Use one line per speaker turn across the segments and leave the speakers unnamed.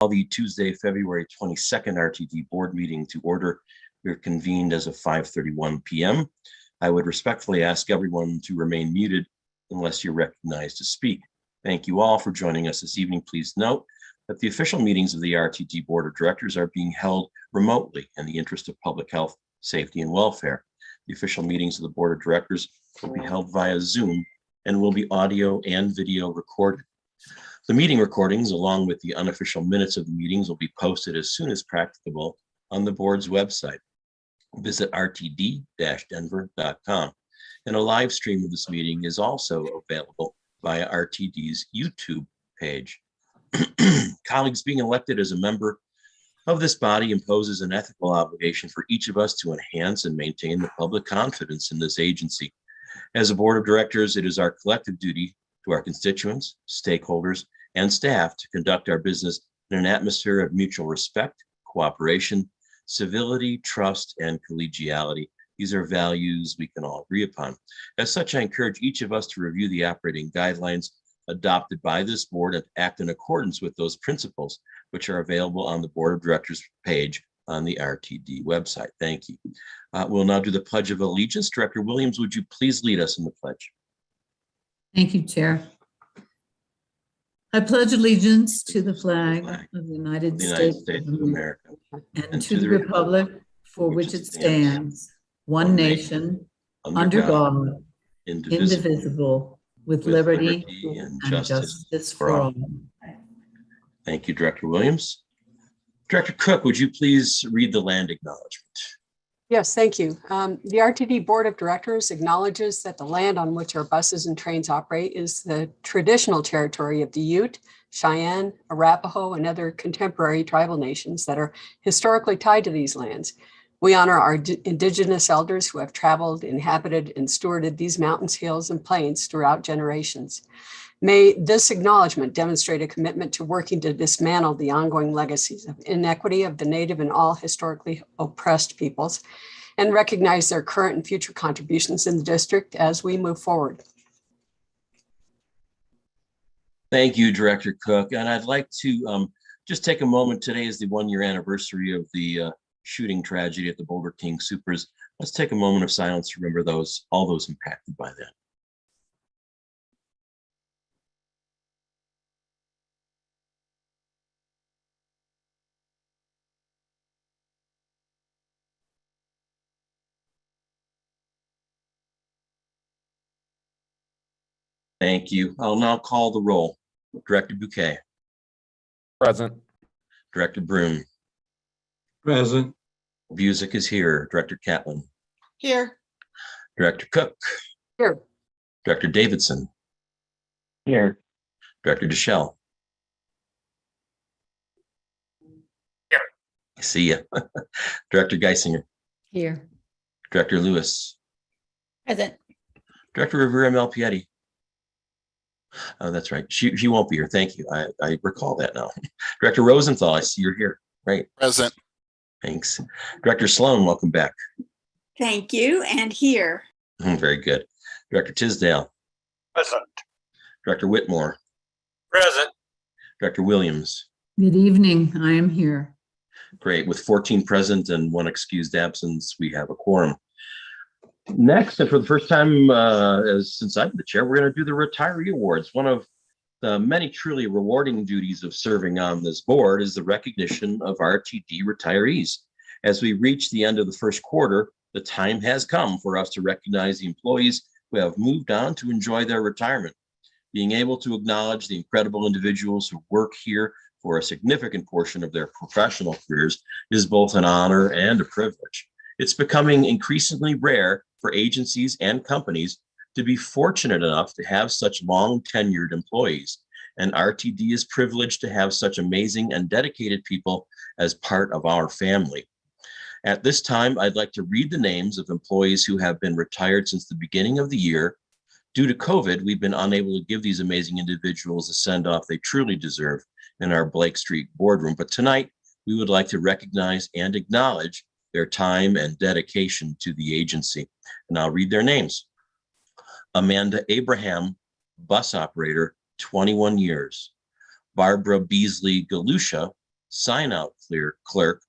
Call the Tuesday, February 22nd RTD board meeting to order. We're convened as of 5:31 p.m. I would respectfully ask everyone to remain muted unless you're recognized to speak. Thank you all for joining us this evening. Please note that the official meetings of the RTD Board of Directors are being held remotely in the interest of public health, safety, and welfare. The official meetings of the Board of Directors will be held via Zoom and will be audio and video recorded. The meeting recordings, along with the unofficial minutes of the meetings, will be posted as soon as practicable on the board's website. Visit rtd-denver.com. And a live stream of this meeting is also available via RTD's YouTube page. Colleagues, being elected as a member of this body imposes an ethical obligation for each of us to enhance and maintain the public confidence in this agency. As a board of directors, it is our collective duty to our constituents, stakeholders, and staff to conduct our business in an atmosphere of mutual respect, cooperation, civility, trust, and collegiality. These are values we can all agree upon. As such, I encourage each of us to review the operating guidelines adopted by this board and act in accordance with those principles, which are available on the Board of Directors page on the RTD website. Thank you. We'll now do the Pledge of Allegiance. Director Williams, would you please lead us in the pledge?
Thank you, Chair. I pledge allegiance to the flag of the United States of America and to the republic for which it stands, one nation, under God, indivisible, with liberty and justice for all.
Thank you, Director Williams. Director Cook, would you please read the land acknowledgement?
Yes, thank you. The RTD Board of Directors acknowledges that the land on which our buses and trains operate is the traditional territory of the Ute, Cheyenne, Arapaho, and other contemporary tribal nations that are historically tied to these lands. We honor our Indigenous elders who have traveled, inhabited, and stewarded these mountains, hills, and plains throughout generations. May this acknowledgement demonstrate a commitment to working to dismantle the ongoing legacies of inequity of the Native and all historically oppressed peoples, and recognize their current and future contributions in the district as we move forward.
Thank you, Director Cook. And I'd like to just take a moment. Today is the one-year anniversary of the shooting tragedy at the Boulder King Supers. Let's take a moment of silence to remember all those impacted by that. Thank you. I'll now call the roll. Director Bouquet.
Present.
Director Broom.
Present.
Busick is here. Director Catlin.
Here.
Director Cook.
Here.
Director Davidson.
Here.
Director Deschelle.
Here.
I see you. Director Geisinger.
Here.
Director Lewis.
Present.
Director Rivera Malpietti. Oh, that's right. She won't be here. Thank you. I recall that now. Director Rosenthal, I see you're here. Right.
Present.
Thanks. Director Sloan, welcome back.
Thank you. And here.
Very good. Director Tisdale.
Present.
Director Whitmore.
Present.
Director Williams.
Good evening. I am here.
Great. With 14 present and 1 excused absence, we have a quorum. Next, and for the first time since I'm the chair, we're going to do the retiree awards. One of the many truly rewarding duties of serving on this board is the recognition of RTD retirees. As we reach the end of the first quarter, the time has come for us to recognize the employees who have moved on to enjoy their retirement. Being able to acknowledge the incredible individuals who work here for a significant portion of their professional careers is both an honor and a privilege. It's becoming increasingly rare for agencies and companies to be fortunate enough to have such long tenured employees. And RTD is privileged to have such amazing and dedicated people as part of our family. At this time, I'd like to read the names of employees who have been retired since the beginning of the year. Due to COVID, we've been unable to give these amazing individuals the send-off they truly deserve in our Blake Street boardroom. But tonight, we would like to recognize and acknowledge their time and dedication to the agency. And I'll read their names. Amanda Abraham, bus operator, 21 years. Barbara Beasley Galusha, sign-out clerk,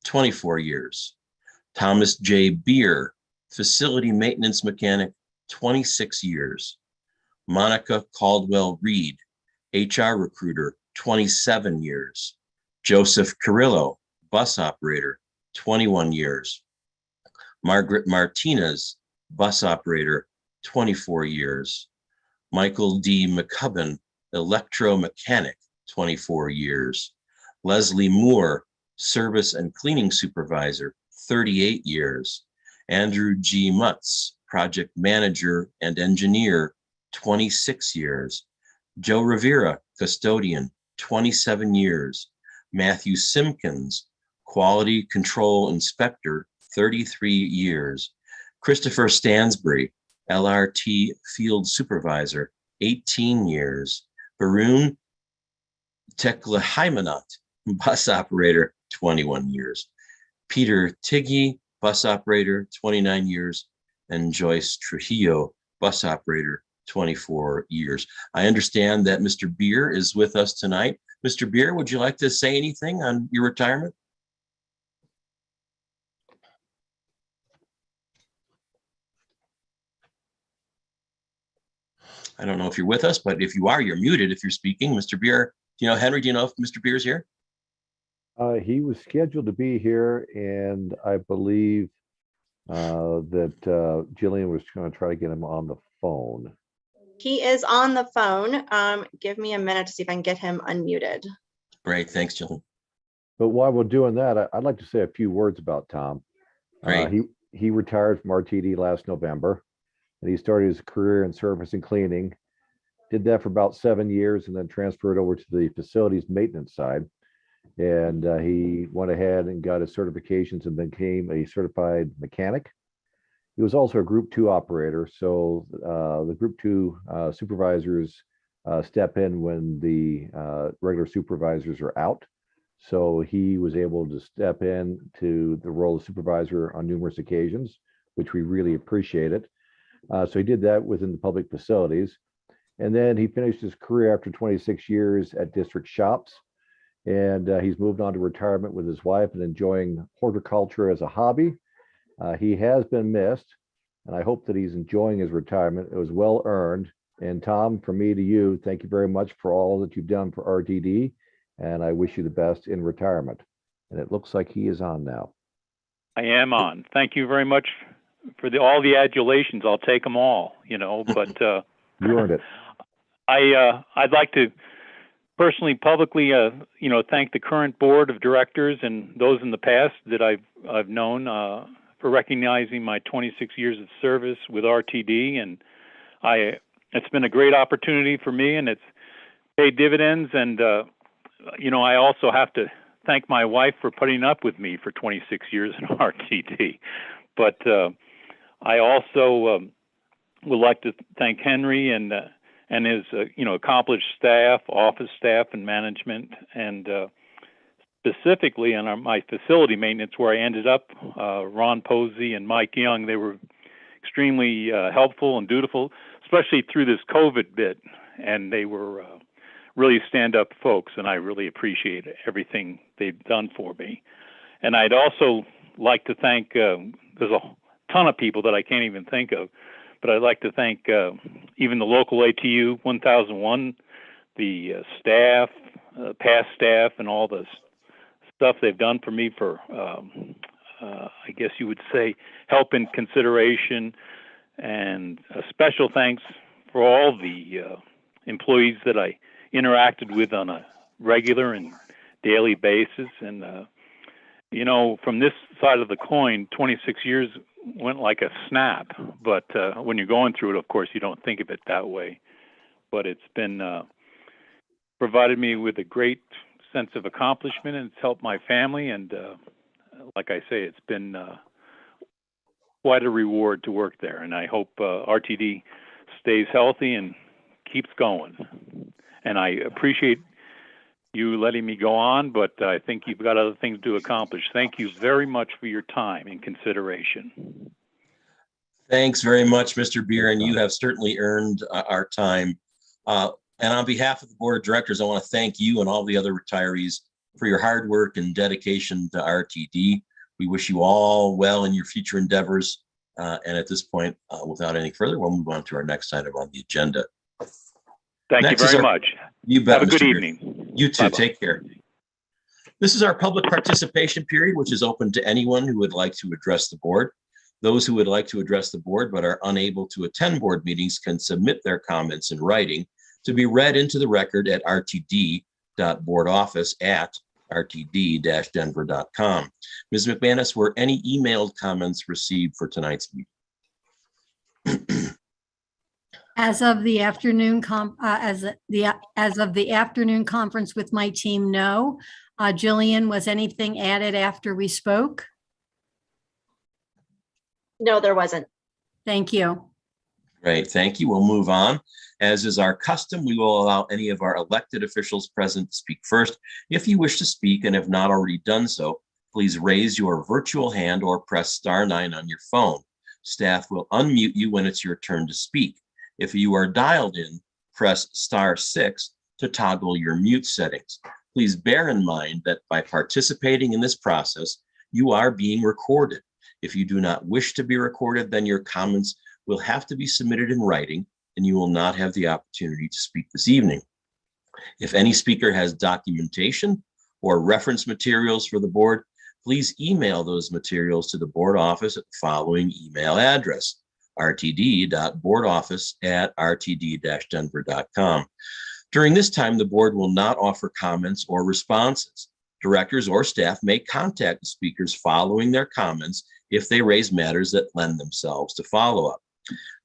24 years. Thomas J. Beer, facility maintenance mechanic, 26 years. Monica Caldwell Reed, HR recruiter, 27 years. Joseph Carrillo, bus operator, 21 years. Margaret Martinez, bus operator, 24 years. Michael D. McCubbin, electromechanic, 24 years. Leslie Moore, service and cleaning supervisor, 38 years. Andrew G. Mutz, project manager and engineer, 26 years. Joe Rivera, custodian, 27 years. Matthew Simpkins, quality control inspector, 33 years. Christopher Stansbury, LRT field supervisor, 18 years. Varun Teklahaimanot, bus operator, 21 years. Peter Tiggy, bus operator, 29 years. And Joyce Trujillo, bus operator, 24 years. I understand that Mr. Beer is with us tonight. Mr. Beer, would you like to say anything on your retirement? I don't know if you're with us, but if you are, you're muted if you're speaking. Mr. Beer, Henry, do you know if Mr. Beer's here?
He was scheduled to be here, and I believe that Jillian was going to try to get him on the phone.
He is on the phone. Give me a minute to see if I can get him unmuted.
Great, thanks, Jillian.
But while we're doing that, I'd like to say a few words about Tom.
Great.
He retired from RTD last November, and he started his career in service and cleaning. Did that for about 7 years, and then transferred over to the facilities maintenance side. And he went ahead and got his certifications and became a certified mechanic. He was also a Group 2 operator. So the Group 2 supervisors step in when the regular supervisors are out. So he was able to step in to the role of supervisor on numerous occasions, which we really appreciated. So he did that within the public facilities. And then he finished his career after 26 years at district shops. And he's moved on to retirement with his wife and enjoying horticulture as a hobby. He has been missed, and I hope that he's enjoying his retirement. It was well earned. And Tom, from me to you, thank you very much for all that you've done for RTD, and I wish you the best in retirement. And it looks like he is on now.
I am on. Thank you very much for all the adulations. I'll take them all, but
you earned it.
I'd like to personally, publicly, thank the current board of directors and those in the past that I've known for recognizing my 26 years of service with RTD, and it's been a great opportunity for me, and it's paid dividends. And I also have to thank my wife for putting up with me for 26 years in RTD. But I also would like to thank Henry and his accomplished staff, office staff and management, and specifically on my facility maintenance where I ended up, Ron Posey and Mike Young. They were extremely helpful and dutiful, especially through this COVID bit, and they were really stand-up folks, and I really appreciate everything they've done for me. And I'd also like to thank, there's a ton of people that I can't even think of, but I'd like to thank even the local ATU 1001, the staff, past staff, and all the stuff they've done for me for, I guess you would say, help and consideration. And a special thanks for all the employees that I interacted with on a regular and daily basis. And, from this side of the coin, 26 years went like a snap, but when you're going through it, of course, you don't think of it that way. But it's been provided me with a great sense of accomplishment, and it's helped my family. And like I say, it's been quite a reward to work there. And I hope RTD stays healthy and keeps going. And I appreciate you letting me go on, but I think you've got other things to accomplish. Thank you very much for your time and consideration.
Thanks very much, Mr. Beer, and you have certainly earned our time. And on behalf of the board of directors, I want to thank you and all the other retirees for your hard work and dedication to RTD. We wish you all well in your future endeavors. And at this point, without any further, we'll move on to our next item on the agenda.
Thank
Next
you
is
very
our-
much.
You bet.
Have a good
Mr.
evening.
You too.
Bye-bye.
Take care. This is our public participation period, which is open to anyone who would like to address the board. Those who would like to address the board but are unable to attend board meetings can submit their comments in writing to be read into the record at rtd.boardoffice@rtd-denver.com. Ms. McManus, were any emailed comments received for tonight's meeting?
As of the afternoon as of the afternoon conference with my team, no. Jillian, was anything added after we spoke?
No, there wasn't.
Thank you.
Great, thank you. We'll move on. As is our custom, we will allow any of our elected officials present to speak first. If you wish to speak and have not already done so, please raise your virtual hand or press *9 on your phone. Staff will unmute you when it's your turn to speak. If you are dialed in, press *6 to toggle your mute settings. Please bear in mind that by participating in this process, you are being recorded. If you do not wish to be recorded, then your comments will have to be submitted in writing and you will not have the opportunity to speak this evening. If any speaker has documentation or reference materials for the board, please email those materials to the board office at the following email address: rtd.boardoffice@rtd-denver.com. During this time, the board will not offer comments or responses. Directors or staff may contact the speakers following their comments if they raise matters that lend themselves to follow-up.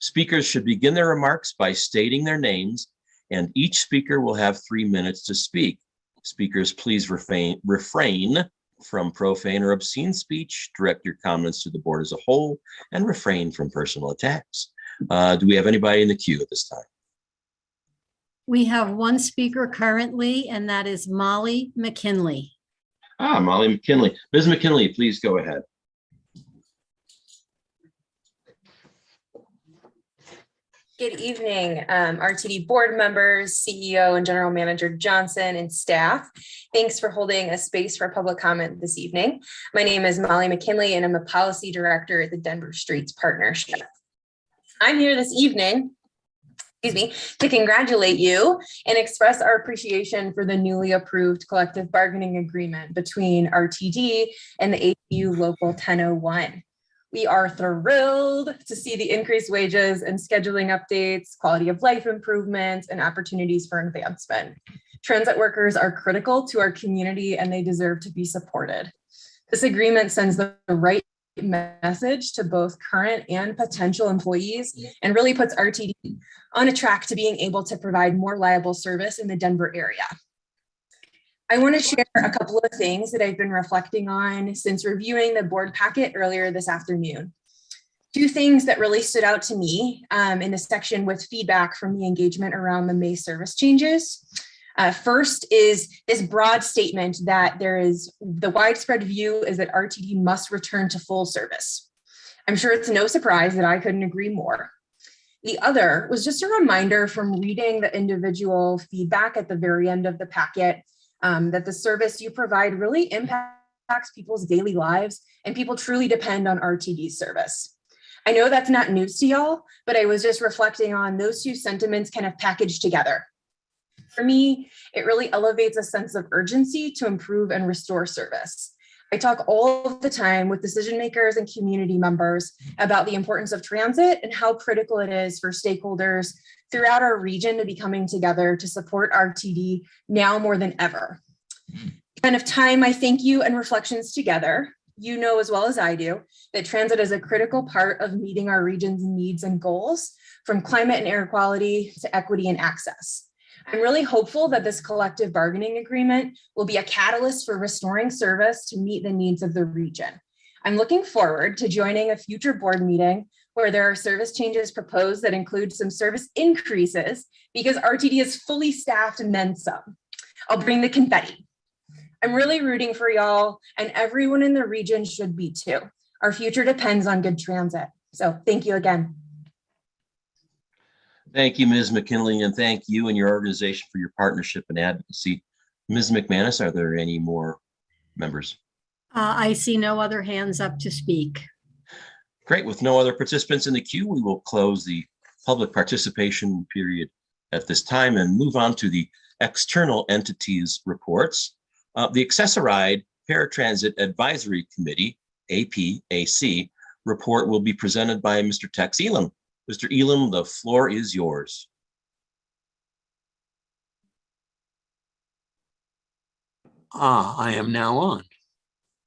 Speakers should begin their remarks by stating their names, and each speaker will have 3 minutes to speak. Speakers, please refrain from profane or obscene speech, direct your comments to the board as a whole, and refrain from personal attacks. Do we have anybody in the queue at this time?
We have one speaker currently, and that is Molly McKinley.
Molly McKinley. Ms. McKinley, please go ahead.
Good evening, RTD board members, CEO and General Manager Johnson, and staff. Thanks for holding a space for public comment this evening. My name is Molly McKinley, and I'm a policy director at the Denver Streets Partnership. I'm here this evening, to congratulate you and express our appreciation for the newly approved collective bargaining agreement between RTD and the APU Local 1001. We are thrilled to see the increased wages and scheduling updates, quality of life improvements, and opportunities for advancement. Transit workers are critical to our community and they deserve to be supported. This agreement sends the right message to both current and potential employees and really puts RTD on a track to being able to provide more reliable service in the Denver area. I want to share a couple of things that I've been reflecting on since reviewing the board packet earlier this afternoon. Two things that really stood out to me in the section with feedback from the engagement around the May service changes. First is this broad statement that the widespread view is that RTD must return to full service. I'm sure it's no surprise that I couldn't agree more. The other was just a reminder from reading the individual feedback at the very end of the packet that the service you provide really impacts people's daily lives and people truly depend on RTD service. I know that's not news to y'all, but I was just reflecting on those two sentiments kind of packaged together. For me, it really elevates a sense of urgency to improve and restore service. I talk all of the time with decision makers and community members about the importance of transit and how critical it is for stakeholders throughout our region to be coming together to support RTD now more than ever. Kind of tie my thank you and reflections together. You know as well as I do that transit is a critical part of meeting our region's needs and goals, from climate and air quality to equity and access. I'm really hopeful that this collective bargaining agreement will be a catalyst for restoring service to meet the needs of the region. I'm looking forward to joining a future board meeting where there are service changes proposed that include some service increases because RTD is fully staffed and then some. I'll bring the confetti. I'm really rooting for y'all, and everyone in the region should be too. Our future depends on good transit. So thank you again.
Thank you, Ms. McKinley, and thank you and your organization for your partnership and advocacy. Ms. McManus, are there any more members?
I see no other hands up to speak.
Great. With no other participants in the queue, we will close the public participation period at this time and move on to the external entities reports. The Access-a-Ride Paratransit Advisory Committee, APAC, report will be presented by Mr. Tex Elam. Mr. Elam, the floor is yours.
I am now on.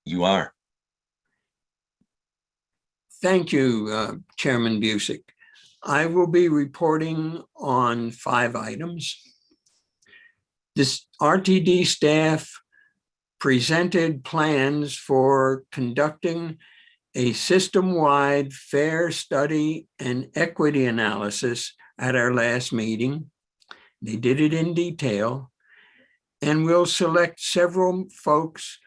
You are.
Thank you, Chairman Busick. I will be reporting on 5 items. This RTD staff presented plans for conducting a system-wide fare study and equity analysis at our last meeting. They did it in detail, and we'll select several folks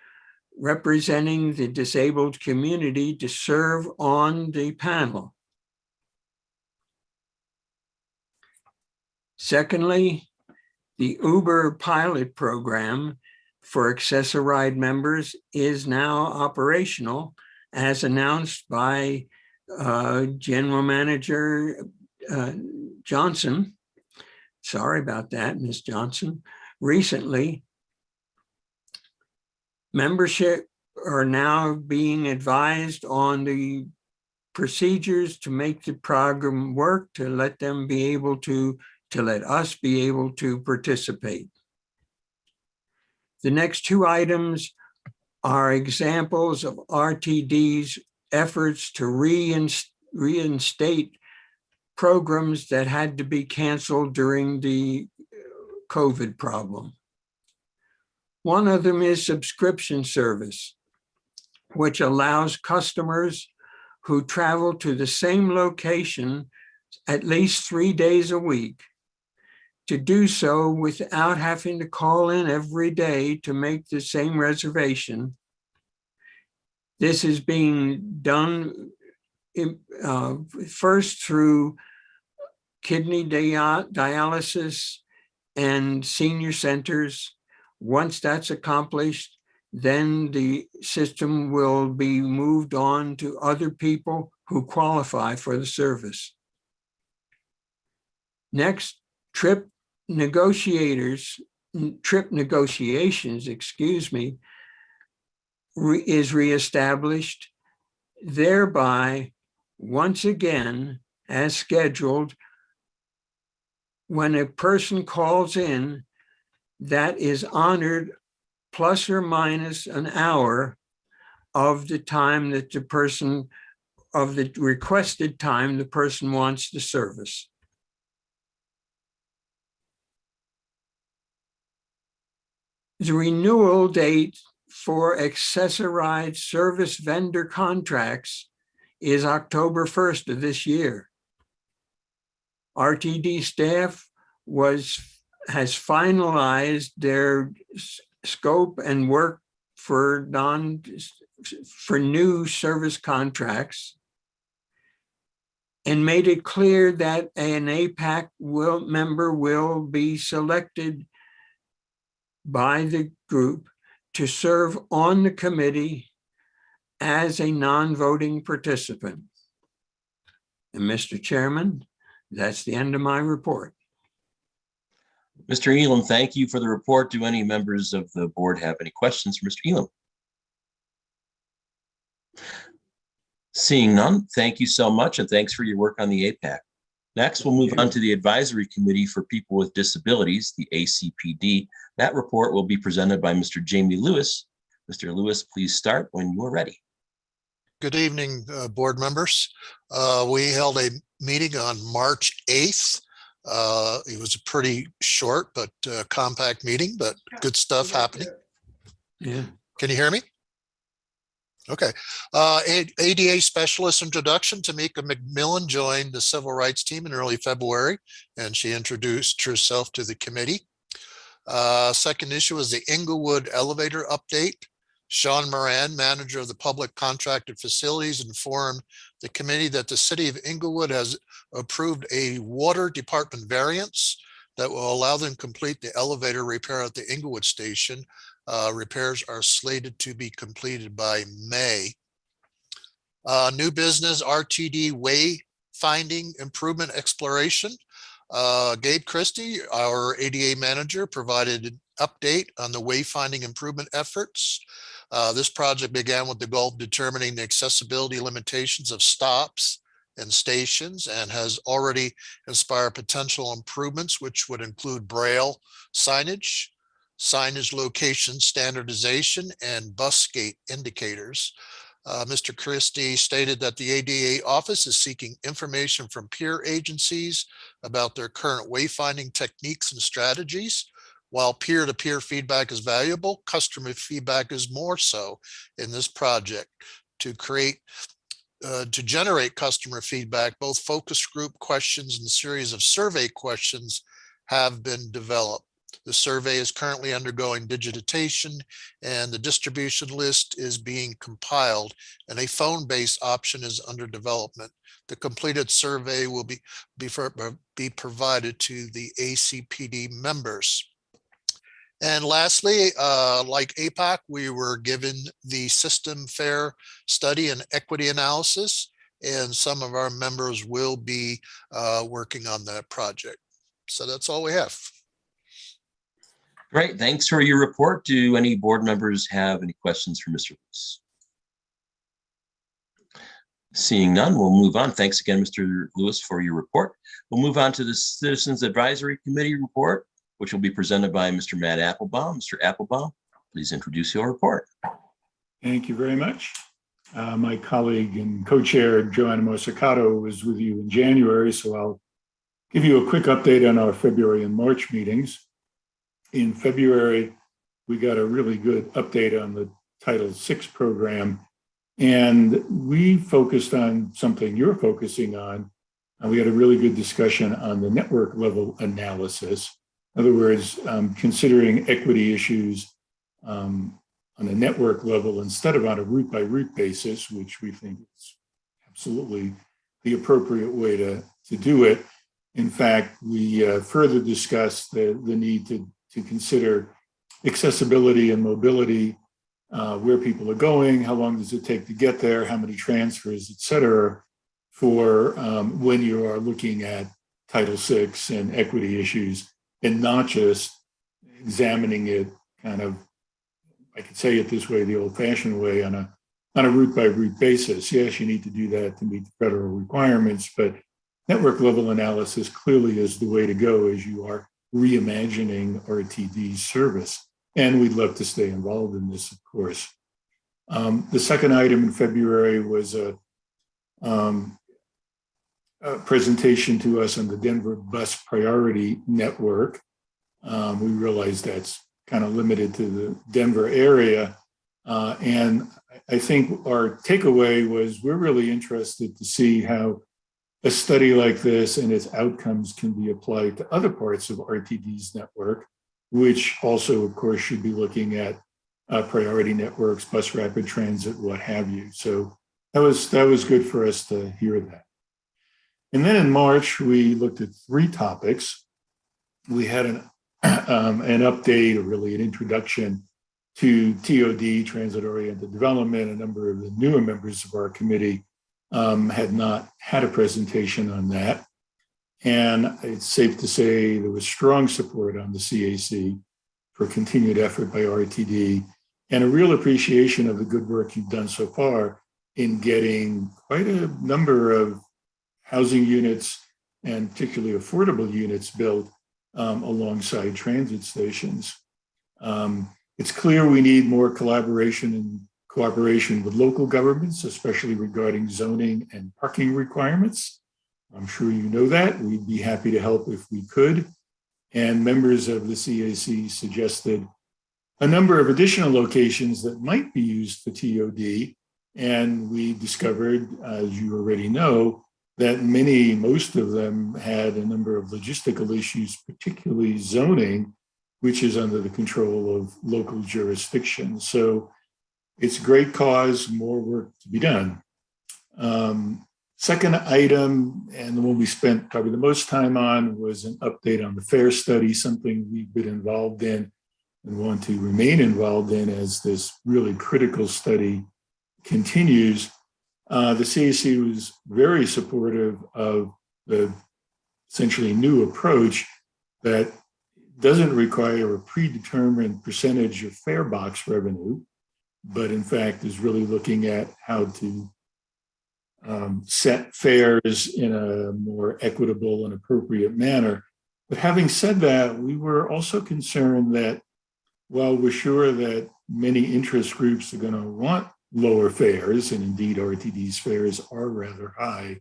representing the disabled community to serve on the panel. Secondly, the Uber pilot program for Access-a-Ride members is now operational, as announced by General Manager Johnson. Sorry about that, Ms. Johnson. Recently, membership are now being advised on the procedures to make the program work, to let them be able to let us be able to participate. The next 2 items are examples of RTD's efforts to reinstate programs that had to be canceled during the COVID problem. One of them is subscription service, which allows customers who travel to the same location at least 3 days a week to do so without having to call in every day to make the same reservation. This is being done first through kidney dialysis and senior centers. Once that's accomplished, then the system will be moved on to other people who qualify for the service. Next, trip negotiations, is reestablished, thereby, once again, as scheduled, when a person calls in, that is honored plus or minus an hour of the time that the person, of the requested time the person wants the service. The renewal date for Access-a-Ride service vendor contracts is October 1st of this year. RTD staff has finalized their scope and work for new service contracts and made it clear that an APAC member will be selected by the group to serve on the committee as a non-voting participant. And Mr. Chairman, that's the end of my report.
Mr. Elam, thank you for the report. Do any members of the board have any questions for Mr. Elam? Seeing none, thank you so much, and thanks for your work on the APAC. Next, we'll move on to the Advisory Committee for People with Disabilities, the ACPD. That report will be presented by Mr. Jamie Lewis. Mr. Lewis, please start when you are ready.
Good evening, board members. We held a meeting on March 8th. It was a pretty short but compact meeting, but good stuff happening.
Yeah.
Can you hear me? Okay. ADA specialist introduction. Tamika McMillan joined the civil rights team in early February, and she introduced herself to the committee. Second issue is the Inglewood elevator update. Sean Moran, manager of the public contracted facilities, informed the committee that the city of Inglewood has approved a water department variance that will allow them to complete the elevator repair at the Inglewood Station. Repairs are slated to be completed by May. New business RTD wayfinding improvement exploration. Gabe Christie, our ADA manager, provided an update on the wayfinding improvement efforts. This project began with the goal of determining the accessibility limitations of stops and stations and has already inspired potential improvements, which would include braille signage, signage location standardization, and bus gate indicators. Mr. Christie stated that the ADA office is seeking information from peer agencies about their current wayfinding techniques and strategies. While peer-to-peer feedback is valuable, customer feedback is more so in this project. To generate customer feedback, both focus group questions and a series of survey questions have been developed. The survey is currently undergoing digitization and the distribution list is being compiled, and a phone-based option is under development. The completed survey will be provided to the ACPD members. And lastly, like APAC, we were given the system fair study and equity analysis, and some of our members will be working on that project. So that's all we have.
Great, thanks for your report. Do any board members have any questions for Mr. Lewis? Seeing none, we'll move on. Thanks again, Mr. Lewis, for your report. We'll move on to the Citizens Advisory Committee report, which will be presented by Mr. Matt Applebaum. Mr. Applebaum, please introduce your report.
Thank you very much. My colleague and co-chair, Joanna Mosicato, was with you in January, so I'll give you a quick update on our February and March meetings. In February, we got a really good update on the Title VI program, and we focused on something you're focusing on. And we had a really good discussion on the network level analysis. In other words, considering equity issues on a network level instead of on a route by route basis, which we think is absolutely the appropriate way to do it. In fact, we further discussed the need to consider accessibility and mobility, where people are going, how long does it take to get there, how many transfers, et cetera, for when you are looking at Title VI and equity issues, and not just examining it kind of, I could say it this way, the old-fashioned way, on a route-by-route basis. Yes, you need to do that to meet the federal requirements, but network-level analysis clearly is the way to go as you are reimagining RTD service. And we'd love to stay involved in this, of course. The second item in February was a presentation to us on the Denver Bus Priority Network. We realize that's kind of limited to the Denver area. And I think our takeaway was we're really interested to see how a study like this and its outcomes can be applied to other parts of RTD's network, which also, of course, should be looking at priority networks, bus rapid transit, what have you. So that was good for us to hear that. And then in March, we looked at 3 topics. We had an update, or really an introduction to TOD, Transit-Oriented Development. A number of the newer members of our committee had not had a presentation on that. And it's safe to say there was strong support on the CAC for continued effort by RTD, and a real appreciation of the good work you've done so far in getting quite a number of housing units and particularly affordable units built alongside transit stations. It's clear we need more collaboration and cooperation with local governments, especially regarding zoning and parking requirements. I'm sure you know that. We'd be happy to help if we could. And members of the CAC suggested a number of additional locations that might be used for TOD. And we discovered, as you already know, that most of them had a number of logistical issues, particularly zoning, which is under the control of local jurisdiction. So it's a great cause, more work to be done. Second item, and the one we spent probably the most time on, was an update on the FAIR study, something we've been involved in and want to remain involved in as this really critical study continues. The CAC was very supportive of the essentially new approach that doesn't require a predetermined percentage of fare box revenue, but in fact is really looking at how to set fares in a more equitable and appropriate manner. But having said that, we were also concerned that while we're sure that many interest groups are going to want lower fares, and indeed RTD's fares are rather high,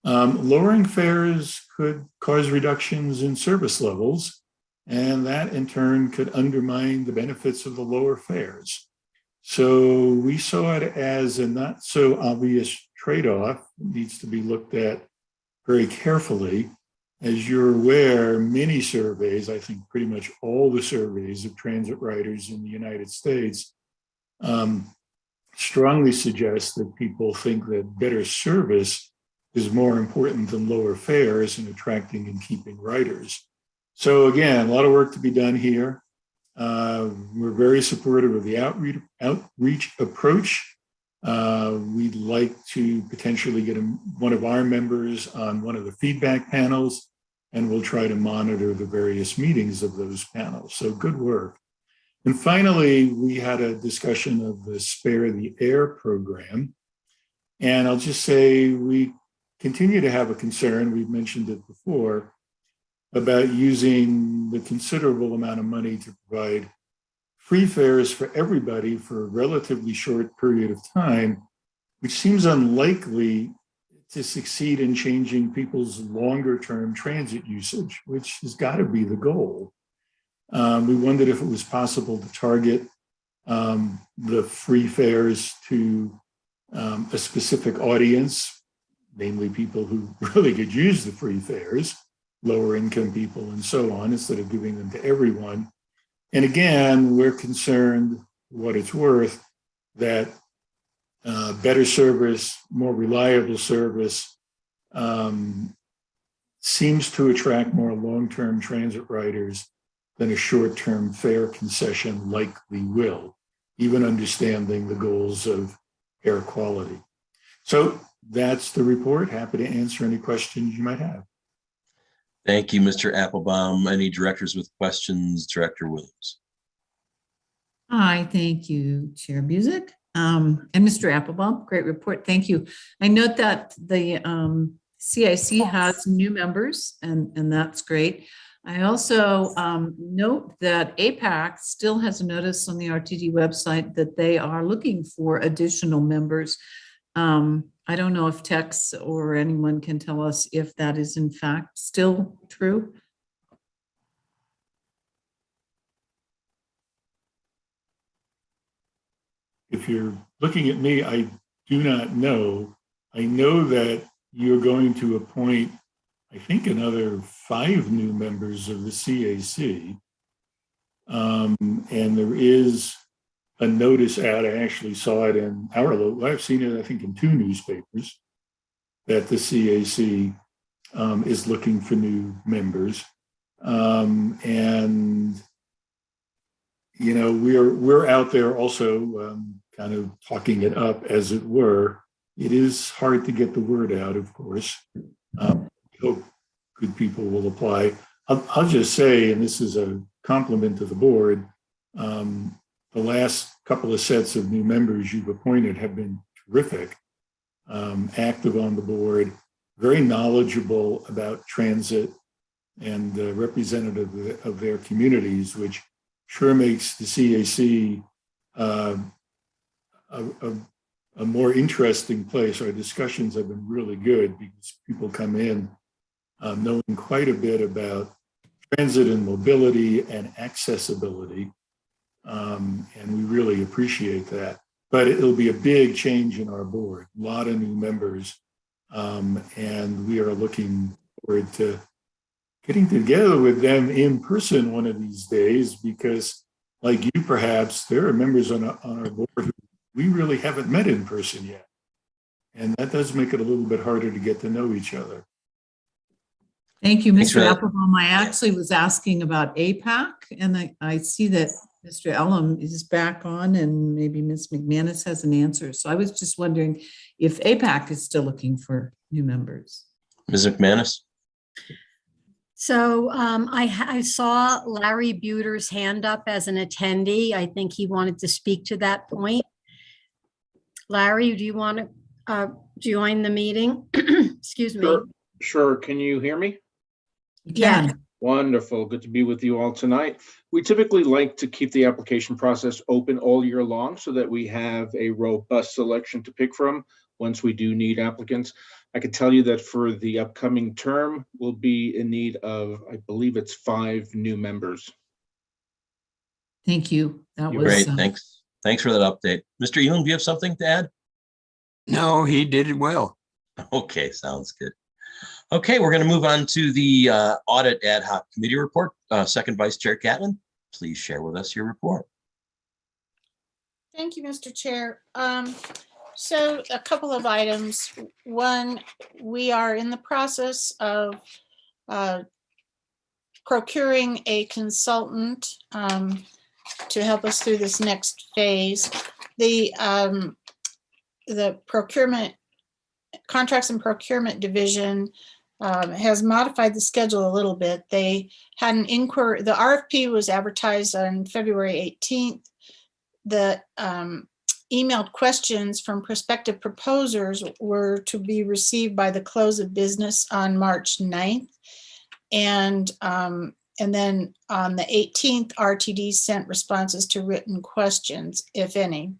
lowering fares could cause reductions in service levels, and that in turn could undermine the benefits of the lower fares. So we saw it as a not so obvious trade-off that needs to be looked at very carefully. As you're aware, many surveys, I think pretty much all the surveys of transit riders in the United States, strongly suggest that people think that better service is more important than lower fares in attracting and keeping riders. So again, a lot of work to be done here. We're very supportive of the outreach approach. We'd like to potentially get one of our members on one of the feedback panels, and we'll try to monitor the various meetings of those panels. So good work. And finally, we had a discussion of the Spare the Air program. And I'll just say we continue to have a concern, we've mentioned it before, about using the considerable amount of money to provide free fares for everybody for a relatively short period of time, which seems unlikely to succeed in changing people's longer term transit usage, which has got to be the goal. We wondered if it was possible to target the free fares to a specific audience, namely people who really could use the free fares, lower income people and so on, instead of giving them to everyone. And again, we're concerned, what it's worth, that better service, more reliable service seems to attract more long-term transit riders than a short-term fare concession likely will, even understanding the goals of air quality. So that's the report. Happy to answer any questions you might have.
Thank you, Mr. Applebaum. Any directors with questions? Director Williams.
Hi, thank you, Chair Busick. And Mr. Applebaum, great report. Thank you. I note that the CIC has new members, and that's great. I also note that APAC still has a notice on the RTD website that they are looking for additional members. I don't know if Tex or anyone can tell us if that is in fact still true.
If you're looking at me, I do not know. I know that you're going to appoint, I think, another 5 new members of the CAC. And there is a notice out, I actually saw it in our local, I've seen it, I think, in 2 newspapers, that the CAC is looking for new members. And, you know, we're out there also kind of talking it up, as it were. It is hard to get the word out, of course. I hope good people will apply. I'll just say, and this is a compliment to the board, the last couple of sets of new members you've appointed have been terrific, active on the board, very knowledgeable about transit and representative of their communities, which sure makes the CAC a more interesting place. Our discussions have been really good because people come in knowing quite a bit about transit and mobility and accessibility. And we really appreciate that. But it'll be a big change in our board, a lot of new members. And we are looking forward to getting together with them in person one of these days, because like you, perhaps, there are members on our board who we really haven't met in person yet. And that does make it a little bit harder to get to know each other.
Thank you,
Thanks for
Mr.
that.
Applebaum. I actually was asking about APAC, and I see that Mr. Elam is back on, and maybe Ms. McManus has an answer. So I was just wondering if APAC is still looking for new members.
Ms. McManus?
So I saw Larry Buter's hand up as an attendee. I think he wanted to speak to that point. Larry, do you want to join the meeting? Excuse me.
Sure. Can you hear me?
You
Yeah.
can.
Wonderful. Good to be with you all tonight. We typically like to keep the application process open all year long so that we have a robust selection to pick from once we do need applicants. I can tell you that for the upcoming term, we'll be in need of, I believe it's 5 new members.
Thank you. That was
Great, thanks. Thanks for that update. Mr. Yoon, do you have something to add?
No, he did it well.
Okay, sounds good. Okay, we're going to move on to the Audit Ad Hoc Committee report. Second Vice Chair Catlin, please share with us your report.
Thank you, Mr. Chair. So a couple of items. One, we are in the process of procuring a consultant to help us through this next phase. The procurement, contracts and procurement division has modified the schedule a little bit. They had an inquiry, the RFP was advertised on February 18th. The emailed questions from prospective proposers were to be received by the close of business on March 9th. And then on the 18th, RTD sent responses to written questions, if any.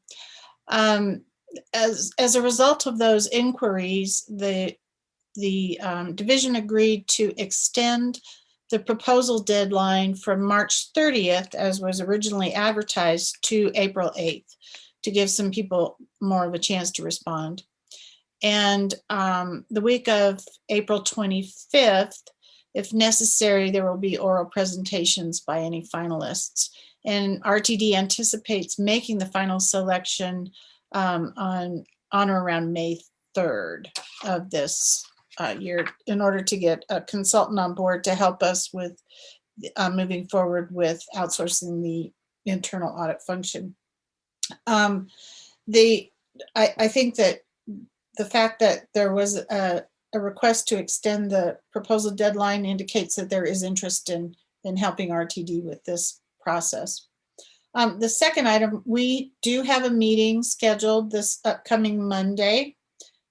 As a result of those inquiries, the division agreed to extend the proposal deadline from March 30th, as was originally advertised, to April 8th, to give some people more of a chance to respond. And the week of April 25th, if necessary, there will be oral presentations by any finalists. And RTD anticipates making the final selection on or around May 3rd of this year, in order to get a consultant on board to help us with moving forward with outsourcing the internal audit function. I think that the fact that there was a request to extend the proposal deadline indicates that there is interest in helping RTD with this process. The second item, we do have a meeting scheduled this upcoming Monday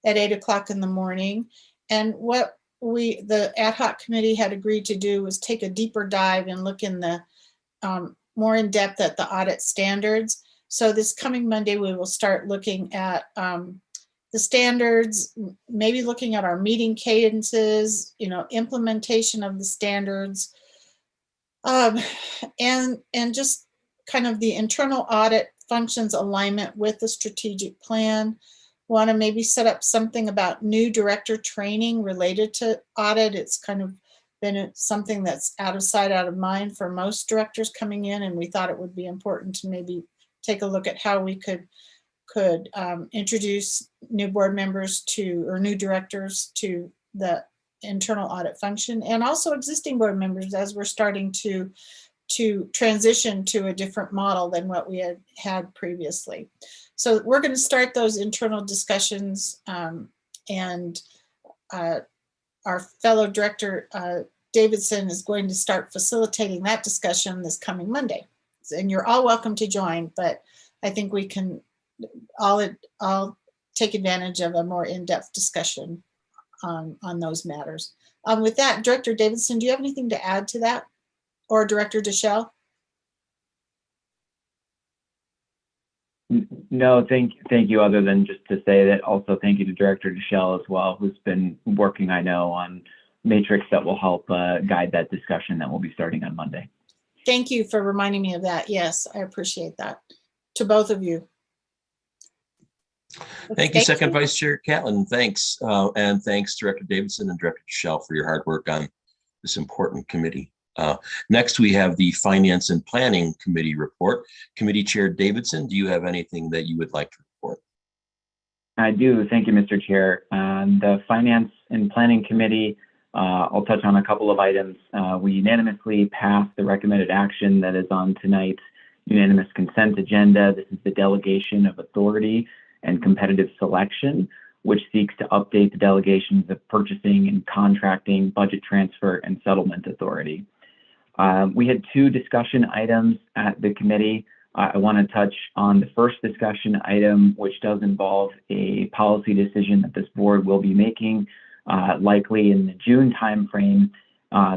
at 8 o'clock in the morning. And what the ad hoc committee had agreed to do was take a deeper dive and look in the more in depth at the audit standards. So this coming Monday, we will start looking at the standards, maybe looking at our meeting cadences, implementation of the standards, and just kind of the internal audit functions alignment with the strategic plan. Want to maybe set up something about new director training related to audit. It's kind of been something that's out of sight, out of mind for most directors coming in, and we thought it would be important to maybe take a look at how we could introduce new board members or new directors to the internal audit function, and also existing board members as we're starting to transition to a different model than what we had previously. So we're going to start those internal discussions, and our fellow director, Davidson, is going to start facilitating that discussion this coming Monday. And you're all welcome to join, but I think we can all take advantage of a more in-depth discussion on those matters. With that, Director Davidson, do you have anything to add to that? Or Director Deschel?
No, thank you, other than just to say that also thank you to Director Deschel as well, who's been working, I know, on matrix that will help guide that discussion that will be starting on Monday.
Thank you for reminding me of that. Yes, I appreciate that. To both of you.
Thank you, Second Vice Chair Catlin. Thanks. And thanks, Director Davidson and Director Deschel, for your hard work on this important committee. Next, we have the Finance and Planning Committee report. Committee Chair Davidson, do you have anything that you would like to report?
I do. Thank you, Mr. Chair. The Finance and Planning Committee, I'll touch on a couple of items. We unanimously passed the recommended action that is on tonight's unanimous consent agenda. This is the delegation of authority and competitive selection, which seeks to update the delegations of purchasing and contracting, budget transfer, and settlement authority. We had two discussion items at the committee. I want to touch on the first discussion item, which does involve a policy decision that this board will be making, likely in the June timeframe.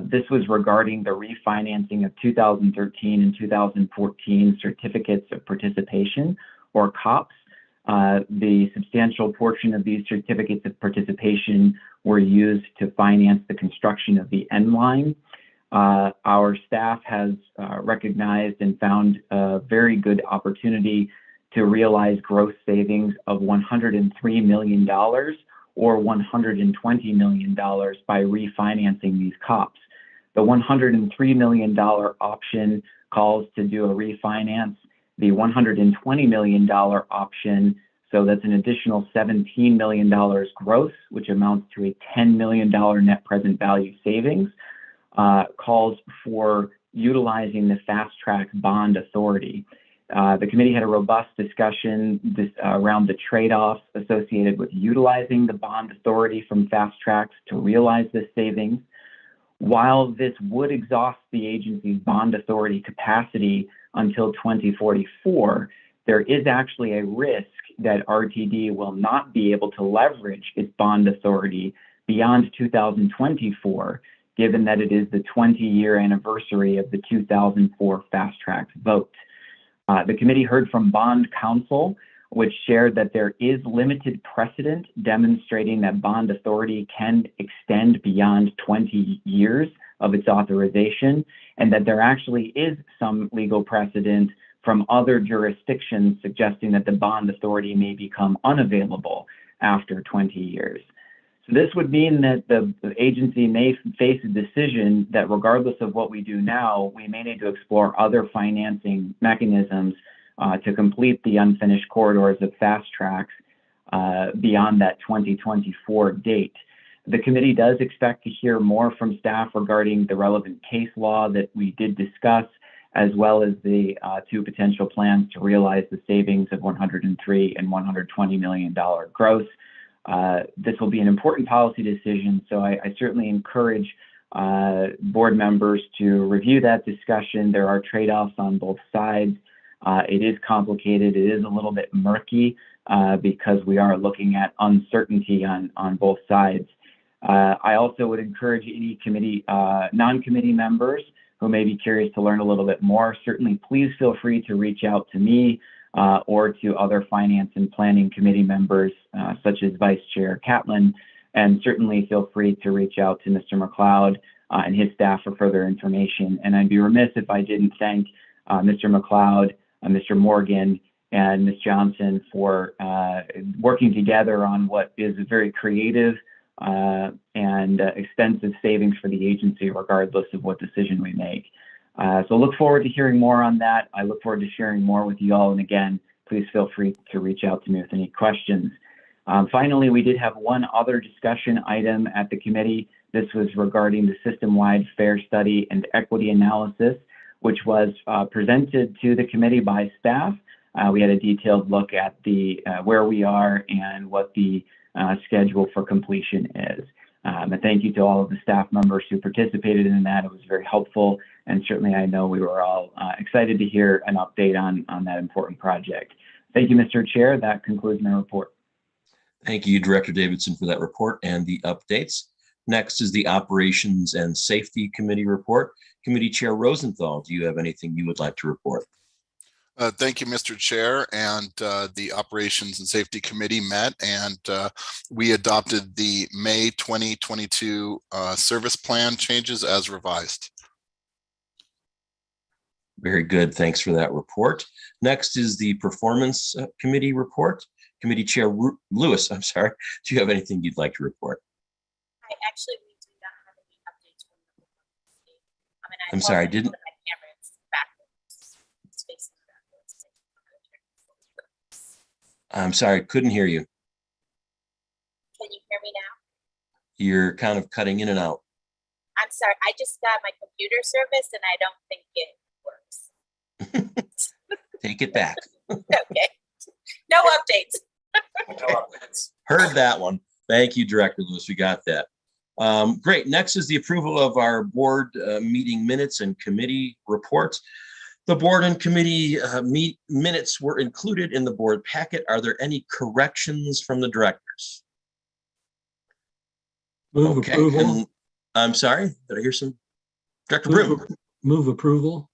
This was regarding the refinancing of 2013 and 2014 certificates of participation, or COPs. The substantial portion of these certificates of participation were used to finance the construction of the N line. Our staff has recognized and found a very good opportunity to realize gross savings of $103 million or $120 million by refinancing these COPs. The $103 million option calls to do a refinance. The $120 million option, so that's an additional $17 million gross, which amounts to a $10 million net present value savings, calls for utilizing the fast track bond authority. The committee had a robust discussion around the trade-offs associated with utilizing the bond authority from fast tracks to realize this savings. While this would exhaust the agency's bond authority capacity until 2044, there is actually a risk that RTD will not be able to leverage its bond authority beyond 2024, given that it is the 20-year anniversary of the 2004 fast track vote. The committee heard from bond counsel, which shared that there is limited precedent demonstrating that bond authority can extend beyond 20 years of its authorization, and that there actually is some legal precedent from other jurisdictions suggesting that the bond authority may become unavailable after 20 years. So this would mean that the agency may face a decision that regardless of what we do now, we may need to explore other financing mechanisms to complete the unfinished corridors of fast tracks beyond that 2024 date. The committee does expect to hear more from staff regarding the relevant case law that we did discuss, as well as the two potential plans to realize the savings of $103 and $120 million gross. This will be an important policy decision, so I certainly encourage board members to review that discussion. There are trade-offs on both sides. It is complicated. It is a little bit murky because we are looking at uncertainty on both sides. I also would encourage any committee, non-committee members who may be curious to learn a little bit more. Certainly, please feel free to reach out to me or to other finance and planning committee members, such as Vice Chair Catlin, and certainly feel free to reach out to Mr. McLeod and his staff for further information. And I'd be remiss if I didn't thank Mr. McLeod, Mr. Morgan, and Ms. Johnson for working together on what is a very creative and extensive savings for the agency, regardless of what decision we make. So look forward to hearing more on that. I look forward to sharing more with you all. And again, please feel free to reach out to me with any questions. Finally, we did have one other discussion item at the committee. This was regarding the system-wide fair study and equity analysis, which was presented to the committee by staff. We had a detailed look at the where we are and what the schedule for completion is. And thank you to all of the staff members who participated in that. It was very helpful. And certainly I know we were all excited to hear an update on that important project. Thank you, Mr. Chair. That concludes my report.
Thank you, Director Davidson, for that report and the updates. Next is the Operations and Safety Committee report. Committee Chair Rosenthal, do you have anything you would like to report?
Thank you, Mr. Chair, and the Operations and Safety Committee met, and we adopted the May 2022 service plan changes as revised.
Very good. Thanks for that report. Next is the Performance Committee report. Committee Chair Lewis, I'm sorry. Do you have anything you'd like to report?
I actually we do not have any updates from the performance state.
I'm sorry, I didn't. I'm sorry, couldn't hear you. You're kind of cutting in and out.
I'm sorry, I just got my computer service and I don't think it works.
Take it back.
Okay. No updates.
Heard that one. Thank you, Director Lewis. We got that. Great. Next is the approval of our board meeting minutes and committee reports. The board and committee minutes were included in the board packet. Are there any corrections from the directors?
Move approval.
And I'm sorry, did I hear some? Director Broom.
Move approval.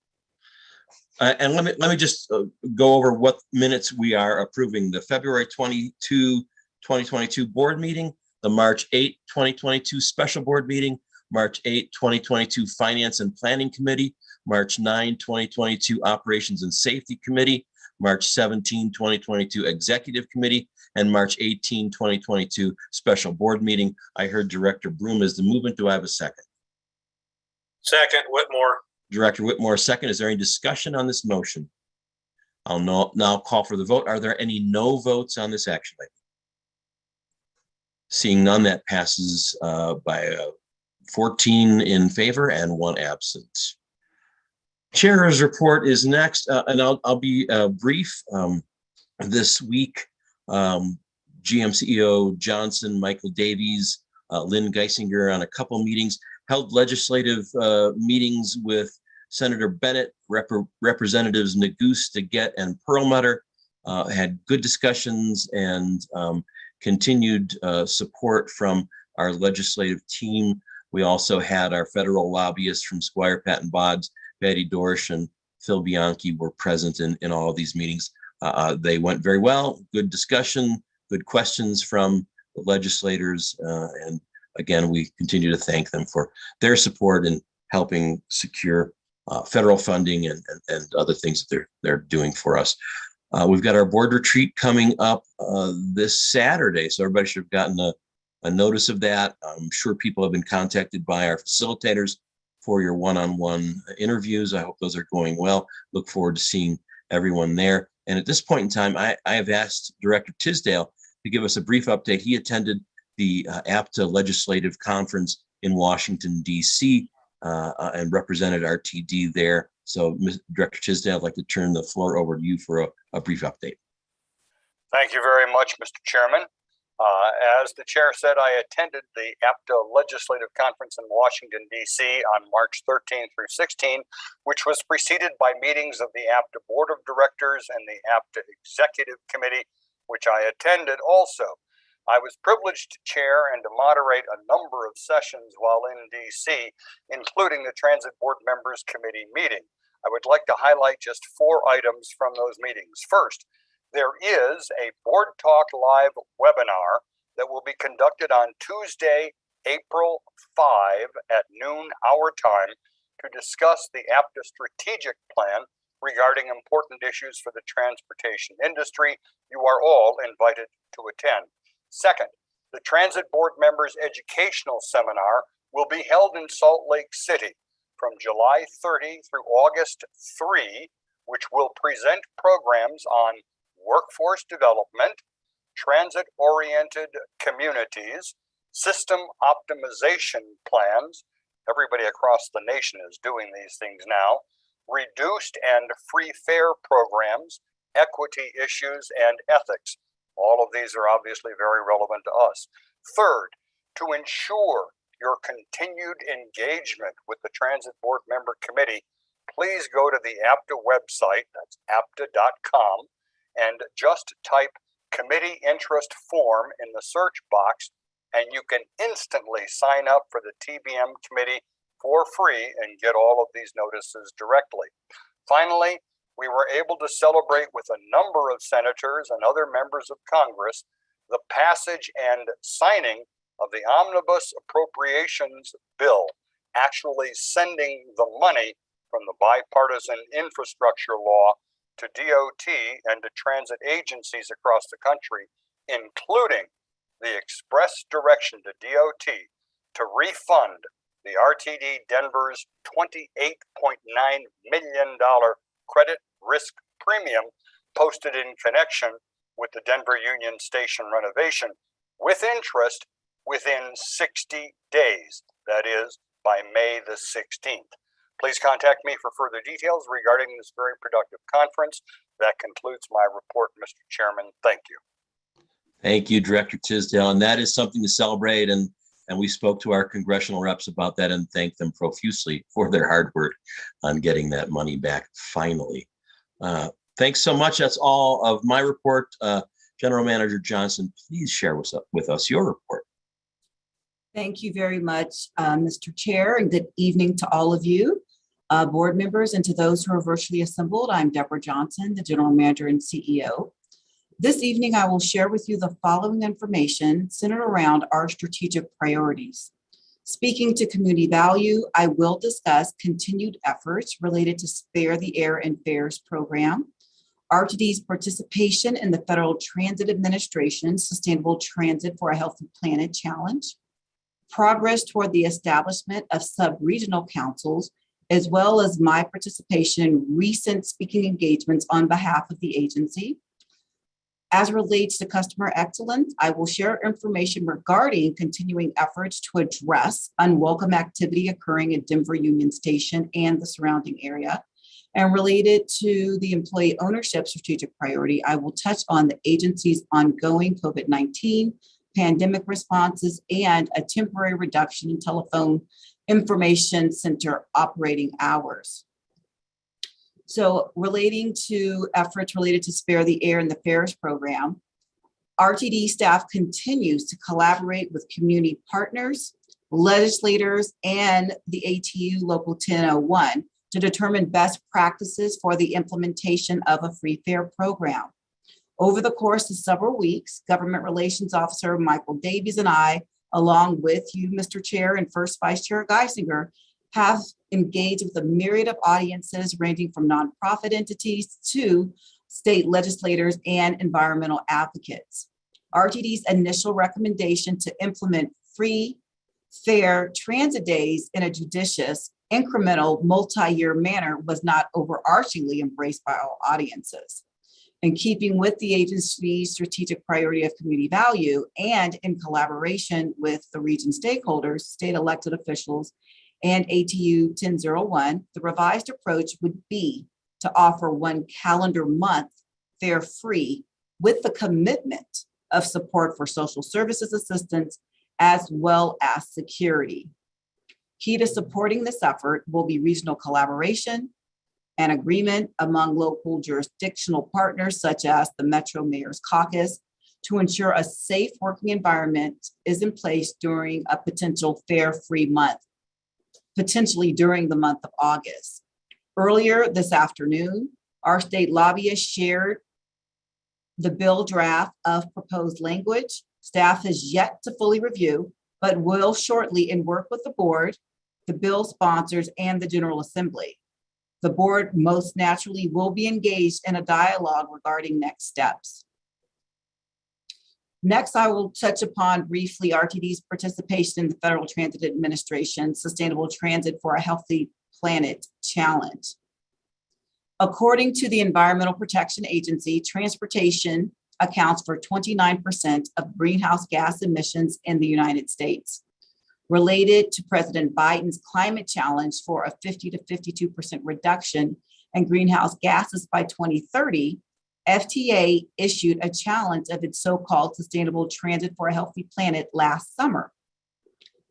And let me just go over what minutes we are approving. The February 22, 2022 board meeting, the March 8, 2022 special board meeting, March 8, 2022 Finance and Planning Committee, March 9, 2022 Operations and Safety Committee, March 17, 2022 Executive Committee, and March 18, 2022 special board meeting. I heard Director Broom is the movement. Do I have a second?
Second, Whitmore.
Director Whitmore, second. Is there any discussion on this motion? I'll now call for the vote. Are there any no votes on this action item? Seeing none, that passes by 14 in favor and 1 absent. Chair's report is next, and I'll be brief. This week, GM CEO Johnson, Michael Davies, Lynn Geisinger on a couple meetings, held legislative meetings with Senator Bennett, Representatives Neguse, DeGette, and Perlmutter, had good discussions and continued support from our legislative team. We also had our federal lobbyists from Squire Patton Boggs, Betty Dorsch, and Phil Bianchi were present in all of these meetings. They went very well, good discussion, good questions from the legislators, and again, we continue to thank them for their support in helping secure federal funding and other things that they're doing for us. We've got our board retreat coming up this Saturday, so everybody should have gotten a notice of that. I'm sure people have been contacted by our facilitators for your one-on-one interviews. I hope those are going well. Look forward to seeing everyone there. And at this point in time, I have asked Director Tisdale to give us a brief update. He attended the APTA Legislative Conference in Washington, D.C. And represented RTD there. So, Director Tisdale, I'd like to turn the floor over to you for a brief update.
Thank you very much, Mr. Chairman. As the chair said, I attended the APTA Legislative Conference in Washington, D.C. on March 13 through 16, which was preceded by meetings of the APTA Board of Directors and the APTA Executive Committee, which I attended also. I was privileged to chair and to moderate a number of sessions while in DC, including the Transit Board Members Committee meeting. I would like to highlight just 4 items from those meetings. First, there is a Board Talk Live webinar that will be conducted on Tuesday, April 5 at noon our time to discuss the APTA strategic plan regarding important issues for the transportation industry. You are all invited to attend. Second, the Transit Board Members Educational Seminar will be held in Salt Lake City from July 30 through August 3, which will present programs on workforce development, transit-oriented communities, system optimization plans. Everybody across the nation is doing these things now. Reduced and free fare programs, equity issues, and ethics. All of these are obviously very relevant to us. Third, to ensure your continued engagement with the Transit Board Member Committee, please go to the APTA website, that's apta.com, and just type committee interest form in the search box, and you can instantly sign up for the TBM committee for free and get all of these notices directly. Finally, we were able to celebrate with a number of senators and other members of Congress the passage and signing of the Omnibus Appropriations Bill, actually sending the money from the bipartisan infrastructure law to DOT and to transit agencies across the country, including the express direction to DOT to refund the RTD Denver's $28.9 million credit risk premium posted in connection with the Denver Union Station renovation with interest within 60 days. That is by May the 16th. Please contact me for further details regarding this very productive conference. That concludes my report, Mr. Chairman. Thank you.
Thank you, Director Tisdale. And that is something to celebrate. And we spoke to our congressional reps about that and thanked them profusely for their hard work on getting that money back finally. Thanks so much. That's all of my report. General Manager Johnson, please share with us your report.
Thank you very much, Mr. Chair, and good evening to all of you, board members, and to those who are virtually assembled. I'm Deborah Johnson, the General Manager and CEO. This evening, I will share with you the following information centered around our strategic priorities. Speaking to community value, I will discuss continued efforts related to Spare the Air and Fares program, RTD's participation in the Federal Transit Administration's Sustainable Transit for a Healthy Planet Challenge, progress toward the establishment of sub-regional councils, as well as my participation in recent speaking engagements on behalf of the agency. As relates to customer excellence, I will share information regarding continuing efforts to address unwelcome activity occurring at Denver Union Station and the surrounding area. And related to the employee ownership strategic priority, I will touch on the agency's ongoing COVID-19 pandemic responses and a temporary reduction in telephone information center operating hours. So relating to efforts related to Spare the Air and the Fares program, RTD staff continues to collaborate with community partners, legislators, and the ATU Local 1001 to determine best practices for the implementation of a free fare program. Over the course of several weeks, Government Relations Officer Michael Davies and I, along with you, Mr. Chair, and First Vice Chair Geisinger, have engaged with a myriad of audiences ranging from nonprofit entities to state legislators and environmental advocates. RTD's initial recommendation to implement free, fair transit days in a judicious, incremental, multi-year manner was not overarchingly embraced by all audiences. In keeping with the agency's strategic priority of community value and in collaboration with the region stakeholders, state elected officials, and ATU 1001, the revised approach would be to offer one calendar month fare free with the commitment of support for social services assistance as well as security. Key to supporting this effort will be regional collaboration and agreement among local jurisdictional partners such as the Metro Mayor's Caucus to ensure a safe working environment is in place during a potential fare-free month, potentially during the month of August. Earlier this afternoon, our state lobbyist shared the bill draft of proposed language. Staff has yet to fully review, but will shortly and work with the board, the bill sponsors, and the General Assembly. The board most naturally will be engaged in a dialogue regarding next steps. Next, I will touch upon briefly RTD's participation in the Federal Transit Administration's Sustainable Transit for a Healthy Planet Challenge. According to the Environmental Protection Agency, transportation accounts for 29% of greenhouse gas emissions in the United States. Related to President Biden's climate challenge for a 50 to 52% reduction in greenhouse gases by 2030, FTA issued a challenge of its so-called Sustainable Transit for a Healthy Planet last summer.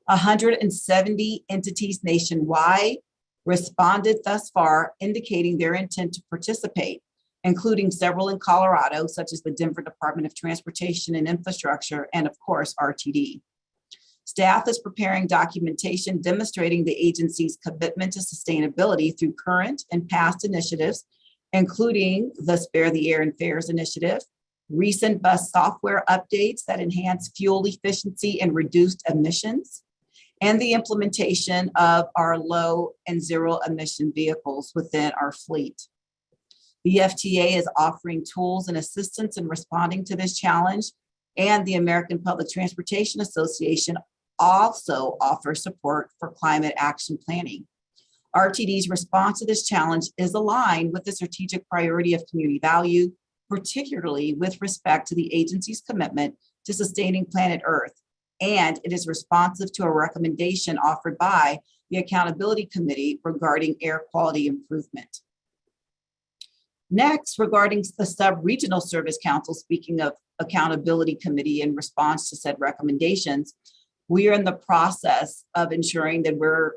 170 entities nationwide responded thus far, indicating their intent to participate, including several in Colorado, such as the Denver Department of Transportation and Infrastructure, and of course, RTD. Staff is preparing documentation demonstrating the agency's commitment to sustainability through current and past initiatives, including the Spare the Air and Fares initiative, recent bus software updates that enhance fuel efficiency and reduced emissions, and the implementation of our low and zero emission vehicles within our fleet. The FTA is offering tools and assistance in responding to this challenge, and the American Public Transportation Association also offers support for climate action planning. RTD's response to this challenge is aligned with the strategic priority of community value, particularly with respect to the agency's commitment to sustaining planet Earth and it is responsive to a recommendation offered by the Accountability Committee regarding air quality improvement. Next, regarding the Sub-Regional Service Council, speaking of Accountability Committee in response to said recommendations, we are in the process of ensuring that we're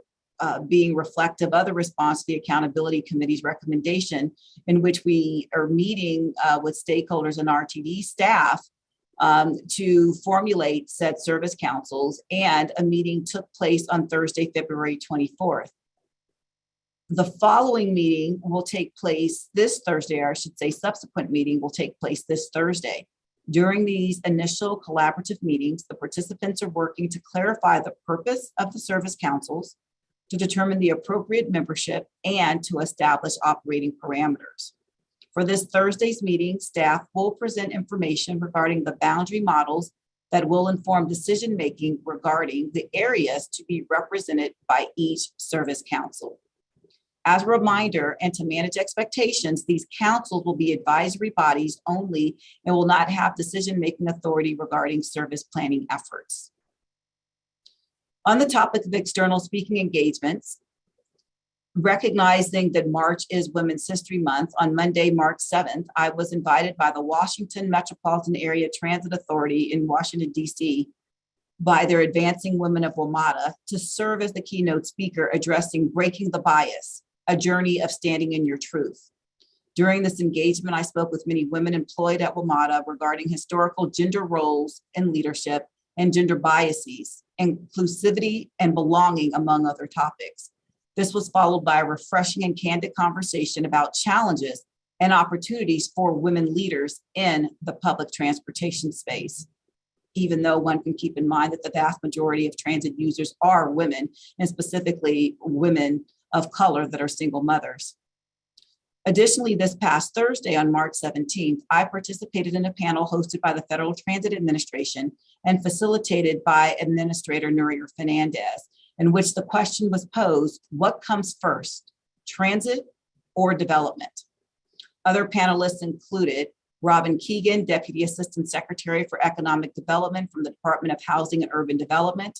being reflective of the response to the Accountability Committee's recommendation, in which we are meeting with stakeholders and RTD staff to formulate said service councils, and a meeting took place on Thursday, February 24th. The following meeting will take place this Thursday, or I should say subsequent meeting will take place this Thursday. During these initial collaborative meetings, the participants are working to clarify the purpose of the service councils, to determine the appropriate membership, and to establish operating parameters. For this Thursday's meeting, staff will present information regarding the boundary models that will inform decision-making regarding the areas to be represented by each service council. As a reminder, and to manage expectations, these councils will be advisory bodies only and will not have decision-making authority regarding service planning efforts. On the topic of external speaking engagements, recognizing that March is Women's History Month, on Monday, March 7th, I was invited by the Washington Metropolitan Area Transit Authority in Washington, D.C., by their Advancing Women of WMATA, to serve as the keynote speaker addressing Breaking the Bias, a journey of standing in your truth. During this engagement, I spoke with many women employed at WMATA regarding historical gender roles in leadership and gender biases, inclusivity, and belonging, among other topics. This was followed by a refreshing and candid conversation about challenges and opportunities for women leaders in the public transportation space, even though one can keep in mind that the vast majority of transit users are women, and specifically women of color that are single mothers. Additionally, this past Thursday on March 17th, I participated in a panel hosted by the Federal Transit Administration and facilitated by Administrator Nuria Fernandez, in which the question was posed, what comes first, transit or development? Other panelists included Robin Keegan, Deputy Assistant Secretary for Economic Development from the Department of Housing and Urban Development,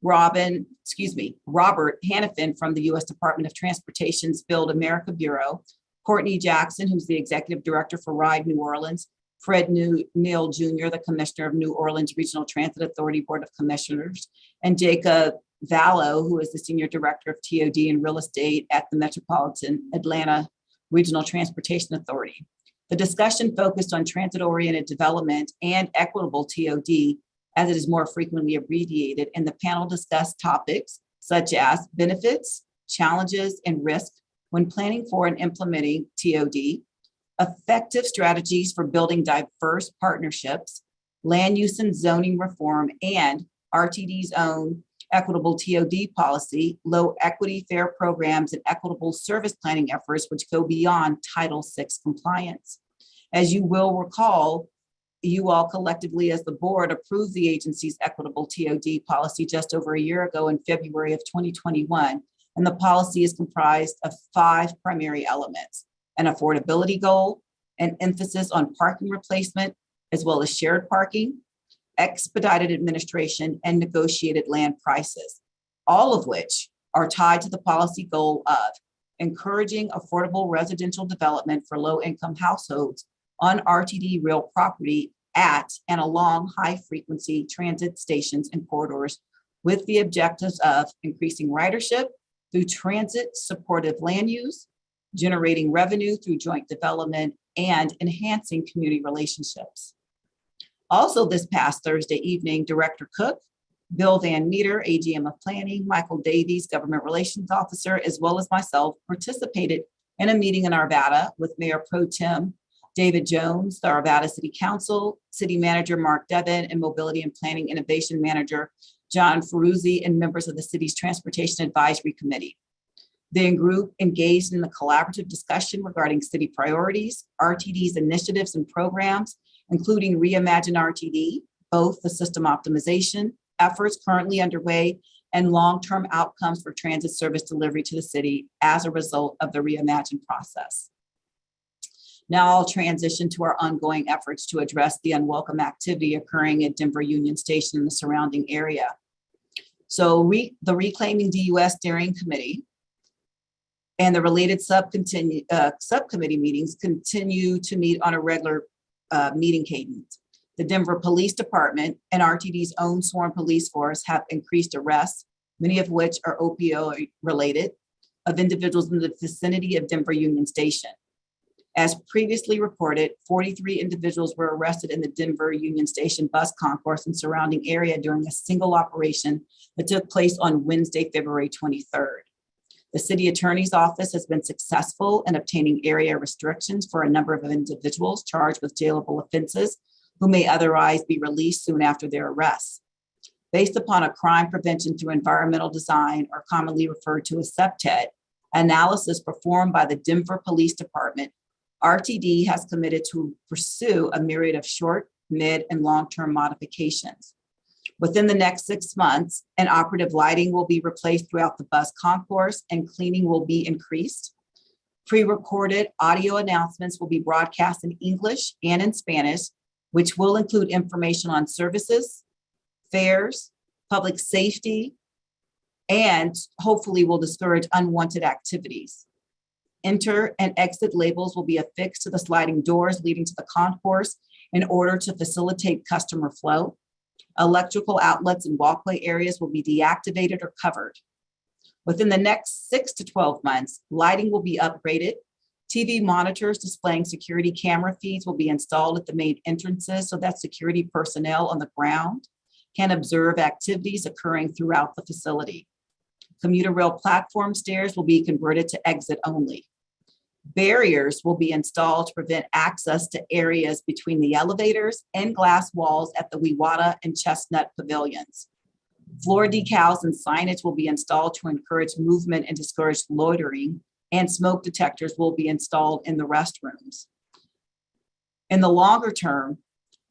Robert Hanifin from the U.S. Department of Transportation's Build America Bureau, Courtney Jackson, who's the Executive Director for RIDE New Orleans, Fred Neal Jr., the Commissioner of New Orleans Regional Transit Authority Board of Commissioners, and Jacob Vallow, who is the Senior Director of TOD and Real Estate at the Metropolitan Atlanta Regional Transportation Authority. The discussion focused on transit-oriented development and equitable TOD, as it is more frequently abbreviated, and the panel discussed topics such as benefits, challenges, and risk when planning for and implementing TOD, effective strategies for building diverse partnerships, land use and zoning reform, and RTD's own equitable TOD policy, low equity fair programs, and equitable service planning efforts, which go beyond Title VI compliance. As you will recall, you all collectively as the board approved the agency's equitable TOD policy just over a year ago in February of 2021. And the policy is comprised of 5 primary elements: an affordability goal, an emphasis on parking replacement, as well as shared parking, expedited administration, and negotiated land prices, all of which are tied to the policy goal of encouraging affordable residential development for low-income households on RTD real property at and along high-frequency transit stations and corridors, with the objectives of increasing ridership through transit-supportive land use, generating revenue through joint development, and enhancing community relationships. Also this past Thursday evening, Director Cook, Bill Van Meter, AGM of Planning, Michael Davies, Government Relations Officer, as well as myself, participated in a meeting in Arvada with Mayor Pro Tem David Jones, the Arvada City Council, City Manager Mark Devin, and Mobility and Planning Innovation Manager John Ferruzzi, and members of the city's Transportation Advisory Committee. The group engaged in the collaborative discussion regarding city priorities, RTD's initiatives and programs, including Reimagine RTD, both the system optimization efforts currently underway and long-term outcomes for transit service delivery to the city as a result of the Reimagine process. Now I'll transition to our ongoing efforts to address the unwelcome activity occurring at Denver Union Station and the surrounding area. So the Reclaiming DUS Steering Committee and the related subcommittee meetings continue to meet on a regular meeting cadence. The Denver Police Department and RTD's own sworn police force have increased arrests, many of which are opioid related, of individuals in the vicinity of Denver Union Station. As previously reported, 43 individuals were arrested in the Denver Union Station bus concourse and surrounding area during a single operation that took place on Wednesday, February 23rd. The city attorney's office has been successful in obtaining area restrictions for a number of individuals charged with jailable offenses who may otherwise be released soon after their arrest. Based upon a crime prevention through environmental design, or commonly referred to as CPTED, analysis performed by the Denver Police Department, RTD has committed to pursue a myriad of short, mid, and long-term modifications. Within the next 6 months, an operative lighting will be replaced throughout the bus concourse and cleaning will be increased. Pre-recorded audio announcements will be broadcast in English and in Spanish, which will include information on services, fares, public safety, and hopefully will discourage unwanted activities. Enter and exit labels will be affixed to the sliding doors leading to the concourse in order to facilitate customer flow. Electrical outlets and walkway areas will be deactivated or covered. Within the next 6 to 12 months, lighting will be upgraded. TV monitors displaying security camera feeds will be installed at the main entrances so that security personnel on the ground can observe activities occurring throughout the facility. Commuter rail platform stairs will be converted to exit only. Barriers will be installed to prevent access to areas between the elevators and glass walls at the Wewata and Chestnut pavilions. Floor decals and signage will be installed to encourage movement and discourage loitering, and smoke detectors will be installed in the restrooms. In the longer term,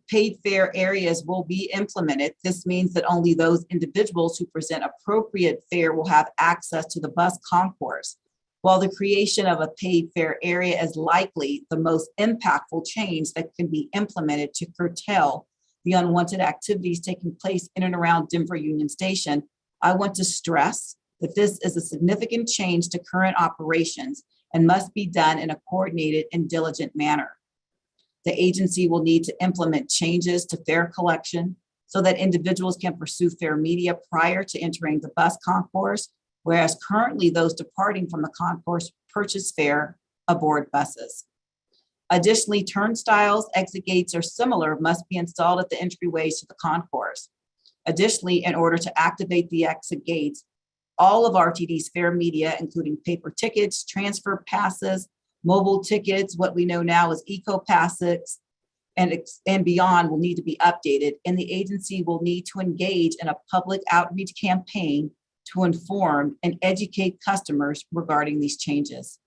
paid fare areas will be implemented. This means that only those individuals who present appropriate fare will have access to the bus concourse. While the creation of a paid fare area is likely the most impactful change that can be implemented to curtail the unwanted activities taking place in and around Denver Union Station, I want to stress that this is a significant change to current operations and must be done in a coordinated and diligent manner. The agency will need to implement changes to fare collection so that individuals can pursue fare media prior to entering the bus concourse, whereas currently those departing from the concourse purchase fare aboard buses. Additionally, turnstiles, exit gates, or similar must be installed at the entryways to the concourse. Additionally, in order to activate the exit gates, all of RTD's fare media, including paper tickets, transfer passes, mobile tickets, what we know now as eco passes, and beyond will need to be updated, and the agency will need to engage in a public outreach campaign to inform and educate customers regarding these changes.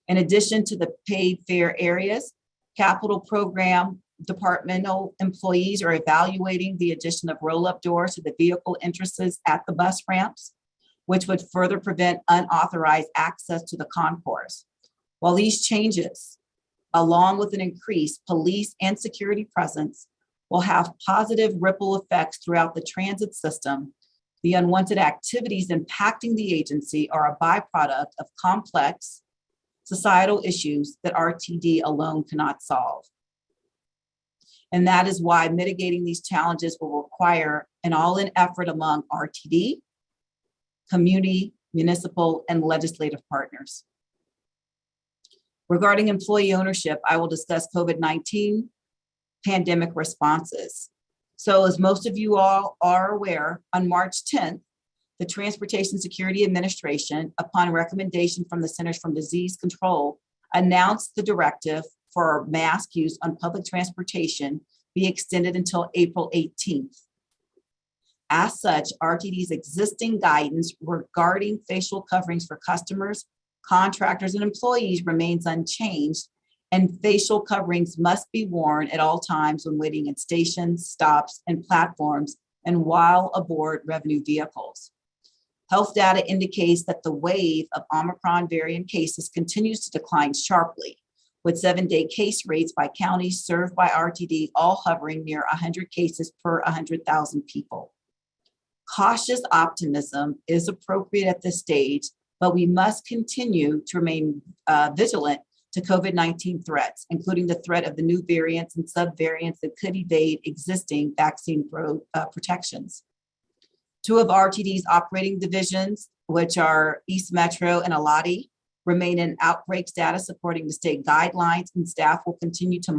In addition to the paid fare areas, capital program departmental employees are evaluating the addition of roll-up doors to the vehicle entrances at the bus ramps, which would further prevent unauthorized access to the concourse. While these changes, along with an increased police and security presence, will have positive ripple effects throughout the transit system, the unwanted activities impacting the agency are a byproduct of complex societal issues that RTD alone cannot solve. And that is why mitigating these challenges will require an all-in effort among RTD, community, municipal, and legislative partners. Regarding employee ownership, I will discuss COVID-19 pandemic responses. So as most of you all are aware, on March 10th, the Transportation Security Administration, upon recommendation from the Centers for Disease Control, announced the directive for mask use on public transportation be extended until April 18th. As such, RTD's existing guidance regarding facial coverings for customers, contractors, and employees remains unchanged, and facial coverings must be worn at all times when waiting at stations, stops, and platforms, and while aboard revenue vehicles. Health data indicates that the wave of Omicron variant cases continues to decline sharply, with 7-day case rates by counties served by RTD all hovering near 100 cases per 100,000 people. Cautious optimism is appropriate at this stage, but we must continue to remain vigilant to COVID-19 threats, including the threat of the new variants and subvariants that could evade existing vaccine protections. Two of RTD's operating divisions, which are East Metro and Eladi, remain in outbreak status according to state guidelines, and staff will continue to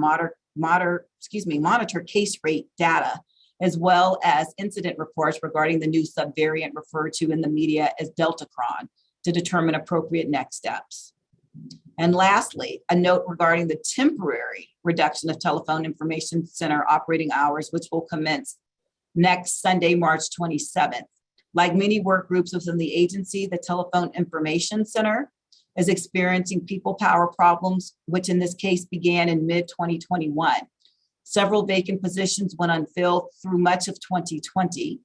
monitor case rate data, as well as incident reports regarding the new subvariant referred to in the media as Deltacron, to determine appropriate next steps. And lastly, a note regarding the temporary reduction of telephone information center operating hours, which will commence next Sunday, March 27th. Like many work groups within the agency, the Telephone Information Center is experiencing people power problems, which in this case began in mid-2021. Several vacant positions went unfilled through much of 2020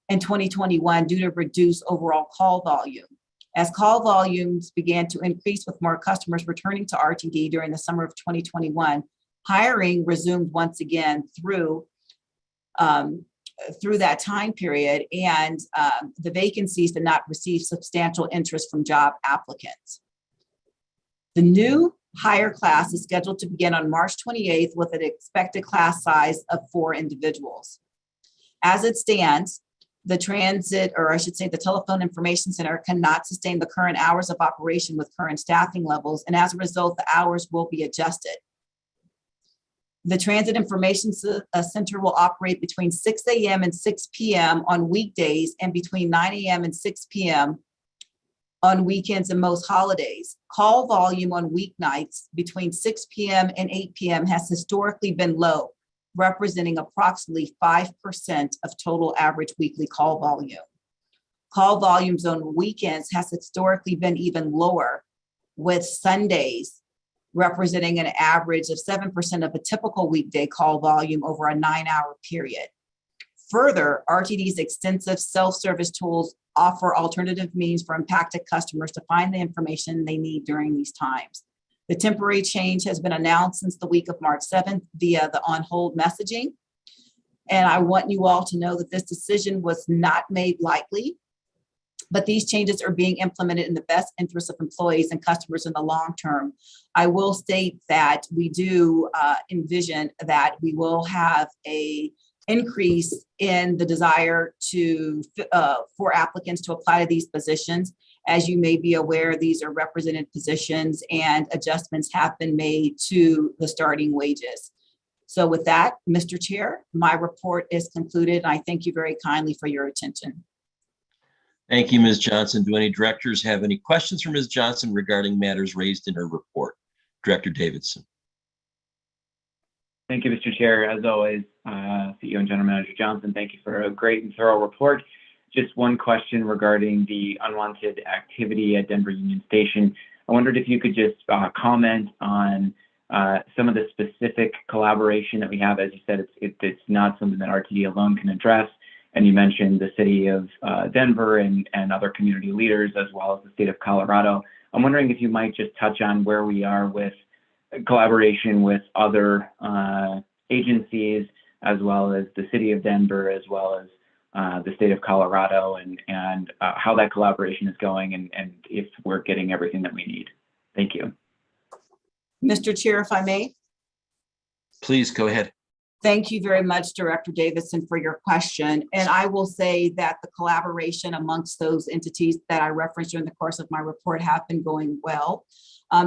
and 2021 due to reduced overall call volume. As call volumes began to increase with more customers returning to RTD during the summer of 2021, hiring resumed once again through that time period, and the vacancies did not receive substantial interest from job applicants. The new hire class is scheduled to begin on March 28th with an expected class size of 4 individuals. As it stands, the Telephone Information Center cannot sustain the current hours of operation with current staffing levels, and as a result, the hours will be adjusted. The Transit Information Center will operate between 6 a.m. and 6 p.m. on weekdays and between 9 a.m. and 6 p.m. on weekends and most holidays. Call volume on weeknights between 6 p.m. and 8 p.m. has historically been low, representing approximately 5% of total average weekly call volume. Call volumes on weekends has historically been even lower, with Sundays representing an average of 7% of a typical weekday call volume over a 9-hour period. Further, RTD's extensive self-service tools offer alternative means for impacted customers to find the information they need during these times. The temporary change has been announced since the week of March 7th via the on-hold messaging. And I want you all to know that this decision was not made lightly, but these changes are being implemented in the best interest of employees and customers in the long term. I will state that we do envision that we will have an increase in the desire for applicants to apply to these positions. As you may be aware, these are represented positions and adjustments have been made to the starting wages. So with that, Mr. Chair, my report is concluded. I thank you very kindly for your attention.
Thank you, Ms. Johnson. Do any directors have any questions for Ms. Johnson regarding matters raised in her report? Director Davidson.
Thank you, Mr. Chair. As always, CEO and General Manager Johnson, thank you for a great and thorough report. Just one question regarding the unwanted activity at Denver Union Station. I wondered if you could just comment on some of the specific collaboration that we have. As you said, it's not something that RTD alone can address. And you mentioned the city of Denver and other community leaders, as well as the state of Colorado. I'm wondering if you might just touch on where we are with collaboration with other agencies, as well as the city of Denver, as well as the state of Colorado, and how that collaboration is going, and if we're getting everything that we need. Thank you.
Mr. Chair, if I may.
Please go ahead.
Thank you very much, Director Davidson, for your question. And I will say that the collaboration amongst those entities that I referenced during the course of my report have been going well.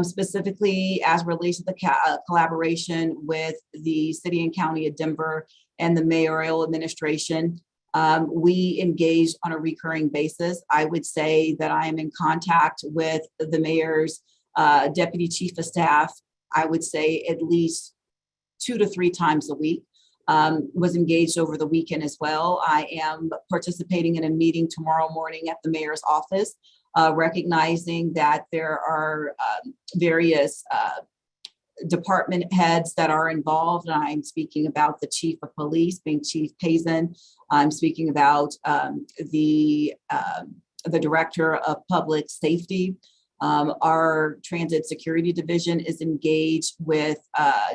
Specifically as relates to the collaboration with the city and county of Denver and the mayoral administration. We engage on a recurring basis. I would say that I am in contact with the mayor's deputy chief of staff, I would say at least 2 to 3 times a week. Was engaged over the weekend as well. I am participating in a meeting tomorrow morning at the mayor's office, recognizing that there are various department heads that are involved. And I'm speaking about the chief of police, being Chief Payson. I'm speaking about the director of public safety. Our Transit Security Division is engaged with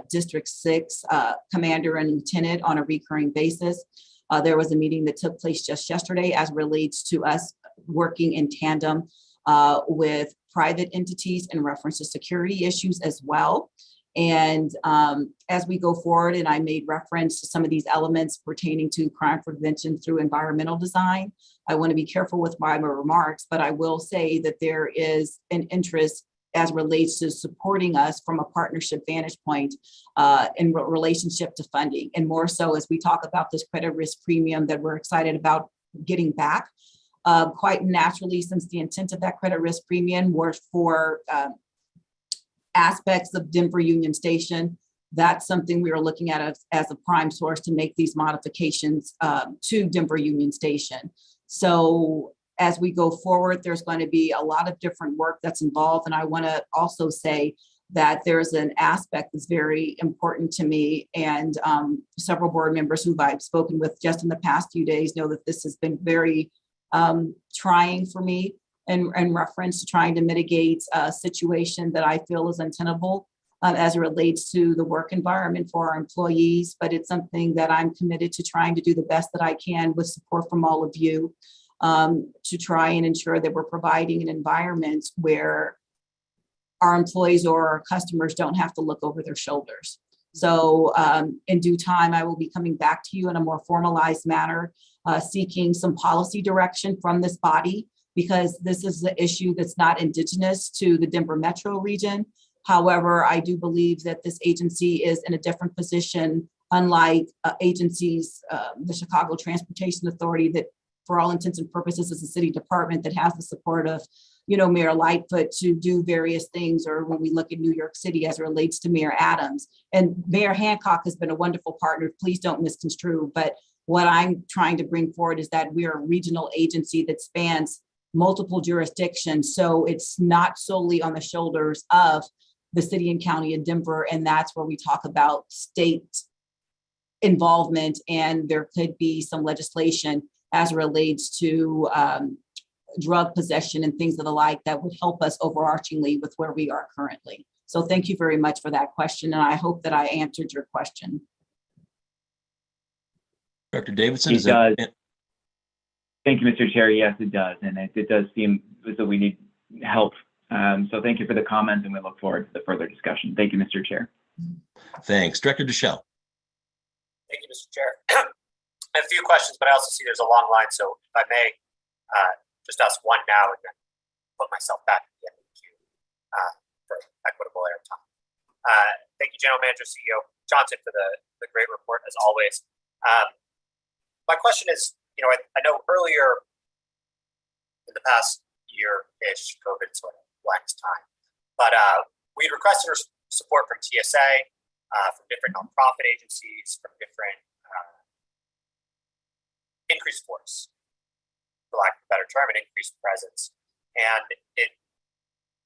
District 6 Commander and Lieutenant on a recurring basis. There was a meeting that took place just yesterday as relates to us working in tandem with private entities in reference to security issues as well. And as we go forward, and I made reference to some of these elements pertaining to crime prevention through environmental design, I want to be careful with my remarks, but I will say that there is an interest as relates to supporting us from a partnership vantage point in relationship to funding. And more so as we talk about this credit risk premium that we're excited about getting back. Quite naturally, since the intent of that credit risk premium was for aspects of Denver Union Station, that's something we are looking at as a prime source to make these modifications to Denver Union Station. So as we go forward, there's going to be a lot of different work that's involved. And I want to also say that there's an aspect that's very important to me, and several board members who I've spoken with just in the past few days know that this has been very trying for me in reference to trying to mitigate a situation that I feel is untenable as it relates to the work environment for our employees. But it's something that I'm committed to trying to do the best that I can with support from all of you to try and ensure that we're providing an environment where our employees or our customers don't have to look over their shoulders. So in due time, I will be coming back to you in a more formalized manner, seeking some policy direction from this body, because this is the issue that's not indigenous to the Denver metro region. However, I do believe that this agency is in a different position, unlike agencies, the Chicago Transportation Authority, that for all intents and purposes is a city department that has the support of, Mayor Lightfoot to do various things, or when we look at New York City as it relates to Mayor Adams. And Mayor Hancock has been a wonderful partner. Please don't misconstrue. But what I'm trying to bring forward is that we are a regional agency that spans multiple jurisdictions. So it's not solely on the shoulders of the city and county of Denver. And that's where we talk about state involvement. And there could be some legislation as it relates to drug possession and things of the like that would help us overarchingly with where we are currently. So thank you very much for that question. And I hope that I answered your question.
Dr. Davidson,
It does. Thank you, Mr. Chair. Yes, it does. And it does seem as though we need help. So thank you for the comments, and we look forward to the further discussion. Thank you, Mr. Chair.
Thanks. Director Deschel.
Thank you, Mr. Chair. I have a few questions, but I also see there's a long line. So if I may just ask one now and then put myself back at the end of the queue for equitable airtime. Thank you, General Manager, CEO Johnson, for the great report as always. My question is, I know earlier in the past year-ish, COVID sort of blacks time, but we requested support from TSA, from different nonprofit agencies, from different increased force, for lack of a better term, an increased presence. And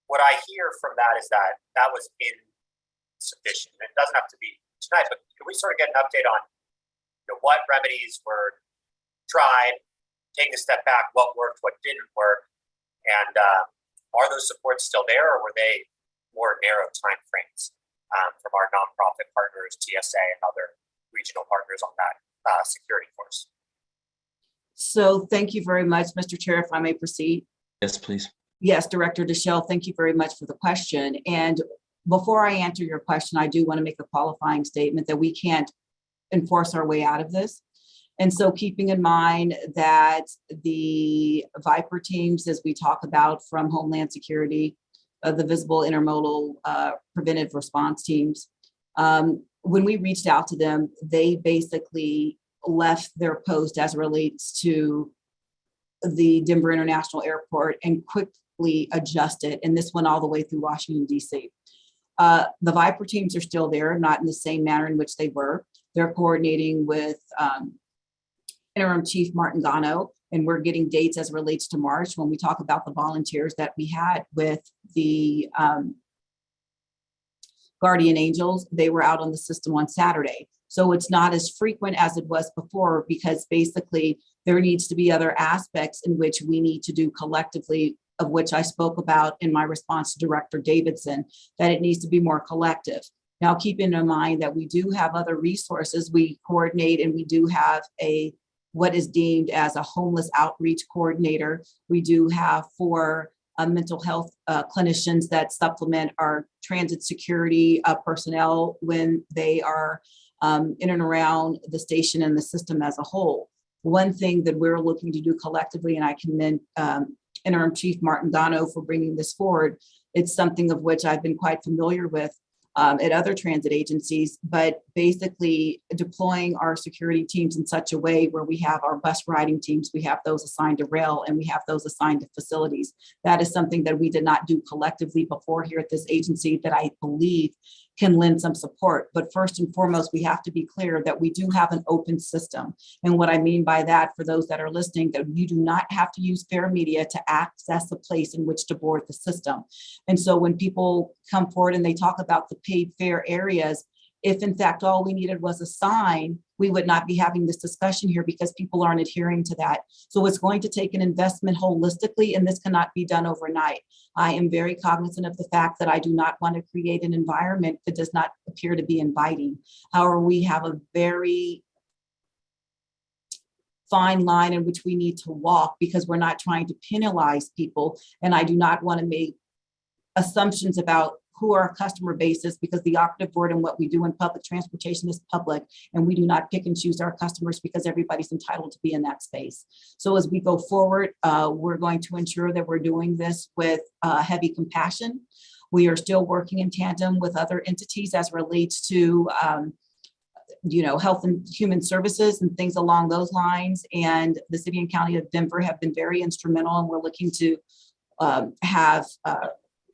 what I hear from that is that was insufficient. It doesn't have to be tonight, but can we sort of get an update on what remedies were tried, taking a step back, what worked, what didn't work, and are those supports still there, or were they more narrow time frames from our nonprofit partners, TSA, and other regional partners on that security force?
So thank you very much, Mr. Chair, if I may proceed.
Yes, please.
Yes, Director Deschel, thank you very much for the question. And before I answer your question, I do want to make a qualifying statement that we can't enforce our way out of this. And so keeping in mind that the Viper teams, as we talk about from Homeland Security, the visible intermodal preventive response teams, when we reached out to them, they basically left their post as it relates to the Denver International Airport and quickly adjusted. And this went all the way through Washington, D.C. The Viper teams are still there, not in the same manner in which they were. They're coordinating with Interim Chief Martin Gano, and we're getting dates as it relates to March when we talk about the volunteers that we had with the Guardian Angels. They were out on the system on Saturday. So it's not as frequent as it was before, because basically there needs to be other aspects in which we need to do collectively of which I spoke about in my response to Director Davidson, that it needs to be more collective. Now, keeping in mind that we do have other resources, we coordinate and we do have what is deemed as a homeless outreach coordinator. We do have 4 mental health clinicians that supplement our transit security personnel when they are in and around the station and the system as a whole. One thing that we're looking to do collectively, and I commend Interim Chief Martin Dono for bringing this forward, it's something of which I've been quite familiar with at other transit agencies, but basically deploying our security teams in such a way where we have our bus riding teams, we have those assigned to rail, and we have those assigned to facilities. That is something that we did not do collectively before here at this agency that I believe can lend some support. But first and foremost, we have to be clear that we do have an open system. And what I mean by that, for those that are listening, that you do not have to use fare media to access a place in which to board the system. And so when people come forward and they talk about the paid fare areas, if in fact all we needed was a sign, we would not be having this discussion here because people aren't adhering to that. So it's going to take an investment holistically, and this cannot be done overnight. I am very cognizant of the fact that I do not want to create an environment that does not appear to be inviting. However, we have a very fine line in which we need to walk because we're not trying to penalize people. And I do not want to make assumptions about who our customer base is, because the operative word and what we do in public transportation is public, and we do not pick and choose our customers because everybody's entitled to be in that space. So as we go forward, we're going to ensure that we're doing this with heavy compassion. We are still working in tandem with other entities as relates to health and human services and things along those lines. And the city and county of Denver have been very instrumental, and we're looking to have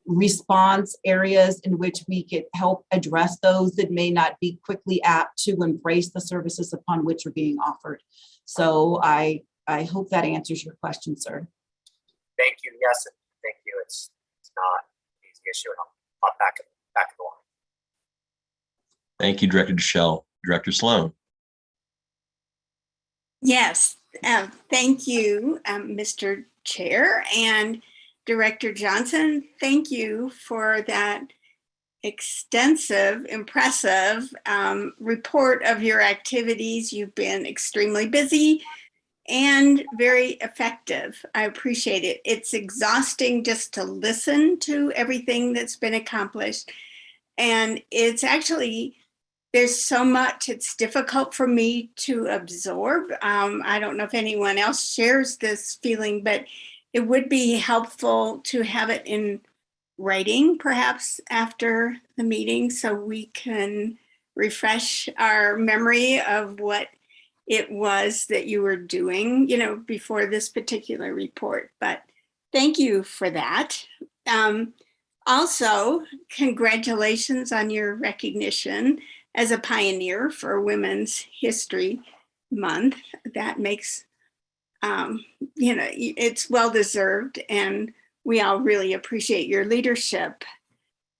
response areas in which we could help address those that may not be quickly apt to embrace the services upon which are being offered. So I hope that answers your question, sir.
Thank you. Yes, and thank you. It's not an easy issue, and I'll pop back in the line.
Thank you, Director Deschel. Director Sloan.
Yes, thank you, Mr. Chair, and Director Johnson. Thank you for that extensive, impressive report of your activities. You've been extremely busy and very effective. I appreciate it. It's exhausting just to listen to everything that's been accomplished. And it's actually, there's so much, it's difficult for me to absorb. I don't know if anyone else shares this feeling, but it would be helpful to have it in writing, perhaps after the meeting, so we can refresh our memory of what it was that you were doing, before this particular report. But thank you for that. Also, congratulations on your recognition as a pioneer for Women's History Month. That makes it's well-deserved, and we all really appreciate your leadership.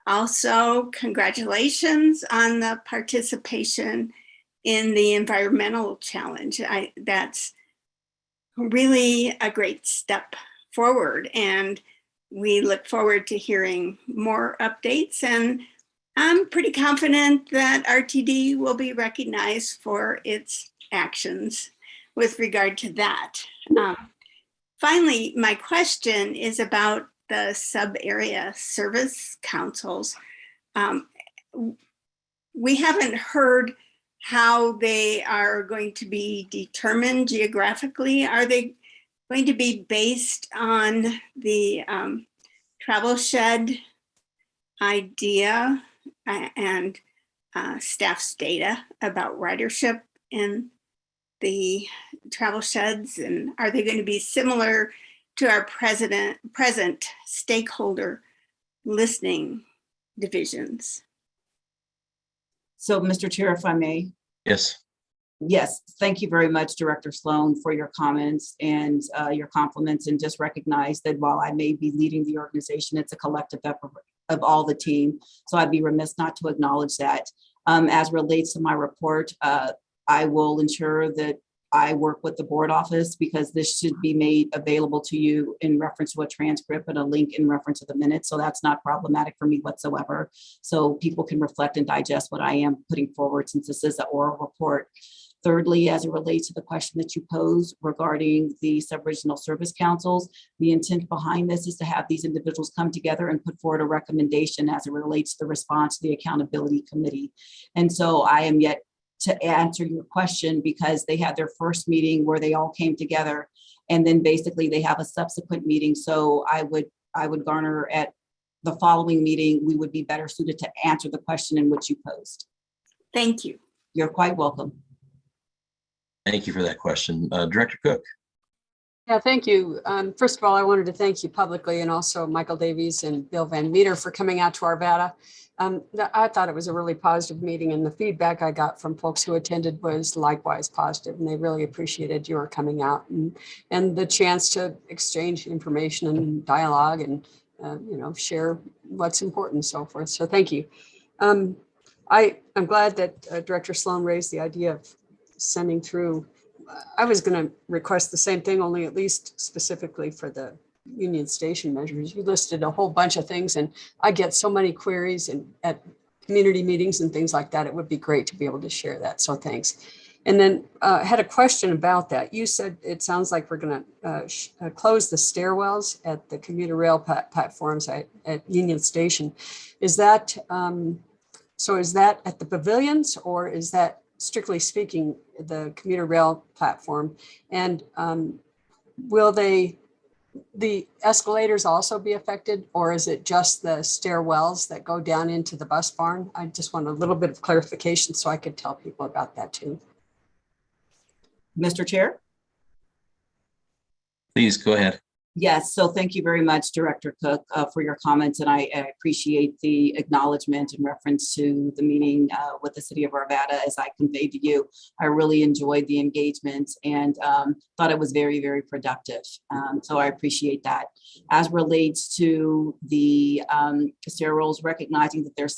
Also, congratulations on the participation in the environmental challenge. That's really a great step forward, and we look forward to hearing more updates. And I'm pretty confident that RTD will be recognized for its actions with regard to that. Finally, my question is about the sub-area service councils. We haven't heard how they are going to be determined geographically. Are they going to be based on the travel shed idea and staff's data about ridership in the travel sheds? And are they going to be similar to our present stakeholder listening divisions?
So, Mr. Chair, if I may.
Yes.
Yes, thank you very much, Director Sloan, for your comments and your compliments, and just recognize that while I may be leading the organization, it's a collective effort of all the team. So I'd be remiss not to acknowledge that. As relates to my report, I will ensure that I work with the board office because this should be made available to you in reference to a transcript and a link in reference to the minutes. So that's not problematic for me whatsoever. So people can reflect and digest what I am putting forward since this is an oral report. Thirdly, as it relates to the question that you posed regarding the sub-regional service councils, the intent behind this is to have these individuals come together and put forward a recommendation as it relates to the response to the accountability committee. And so I am yet to answer your question because they had their first meeting where they all came together, and then basically they have a subsequent meeting. So I would garner at the following meeting, we would be better suited to answer the question in which you posed.
Thank you.
You're quite welcome.
Thank you for that question. Director Cook.
Yeah, thank you. First of all, I wanted to thank you publicly and also Michael Davies and Bill Van Meter for coming out to Arvada. I thought it was a really positive meeting, and the feedback I got from folks who attended was likewise positive, and they really appreciated your coming out and the chance to exchange information and dialogue and share what's important and so forth. So thank you. I'm glad that Director Sloan raised the idea of sending through. I was going to request the same thing, only at least specifically for the Union Station measures. You listed a whole bunch of things, and I get so many queries and at community meetings and things like that. It would be great to be able to share that. So thanks. And then I had a question about that. You said it sounds like we're going to close the stairwells at the commuter rail platforms at Union Station. Is that is that at the pavilions, or is that strictly speaking the commuter rail platform? And will the escalators also be affected, or is it just the stairwells that go down into the bus barn? I just want a little bit of clarification so I could tell people about that too.
Mr. Chair?
Please go ahead.
Yes, so thank you very much, Director Cook, for your comments, and I appreciate the acknowledgement in reference to the meeting with the City of Arvada, as I conveyed to you. I really enjoyed the engagement and thought it was very, very productive. So I appreciate that. As relates to the stairwells, recognizing that there's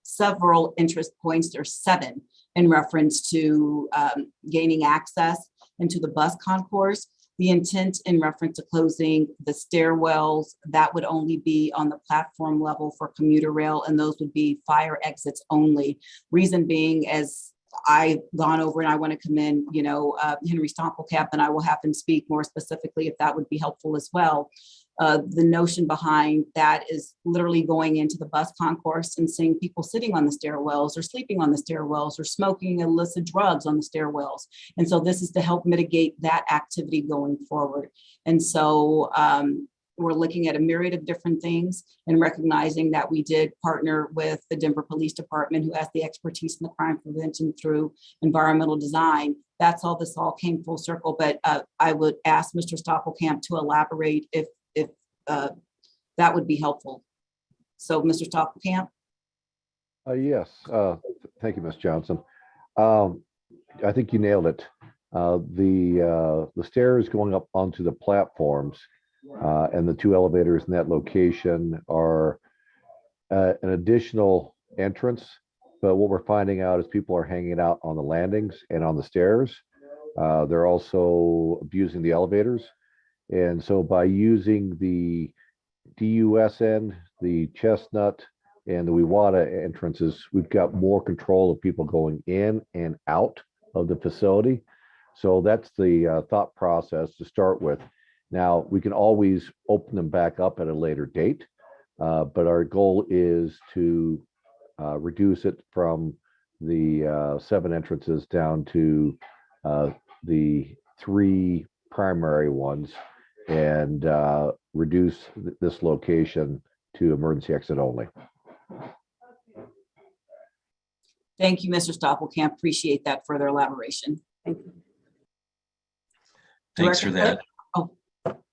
several interest points, there's 7 in reference to gaining access into the bus concourse. The intent in reference to closing the stairwells, that would only be on the platform level for commuter rail, and those would be fire exits only. Reason being, as I've gone over, and I want to commend, Henry Stompelkamp, and I will have him speak more specifically if that would be helpful as well. The notion behind that is literally going into the bus concourse and seeing people sitting on the stairwells or sleeping on the stairwells or smoking illicit drugs on the stairwells. And so this is to help mitigate that activity going forward. And so we're looking at a myriad of different things and recognizing that we did partner with the Denver Police Department, who has the expertise in the crime prevention through environmental design. This all came full circle, but I would ask Mr. Stoppelkamp to elaborate if that would be helpful. So, Mr. Stoppelkamp?
Yes, thank you, Ms. Johnson. I think you nailed it. The stairs going up onto the platforms and the 2 elevators in that location are an additional entrance. But what we're finding out is people are hanging out on the landings and on the stairs. They're also abusing the elevators. And so by using the DUS end, the Chestnut, and the Wewata entrances, we've got more control of people going in and out of the facility. So that's the thought process to start with. Now, we can always open them back up at a later date, but our goal is to reduce it from the 7 entrances down to the 3 primary ones, and reduce this location to emergency exit only.
Thank you, Mr. Stoppelkamp. Appreciate that further elaboration. Thank you.
Thanks for that.
Oh,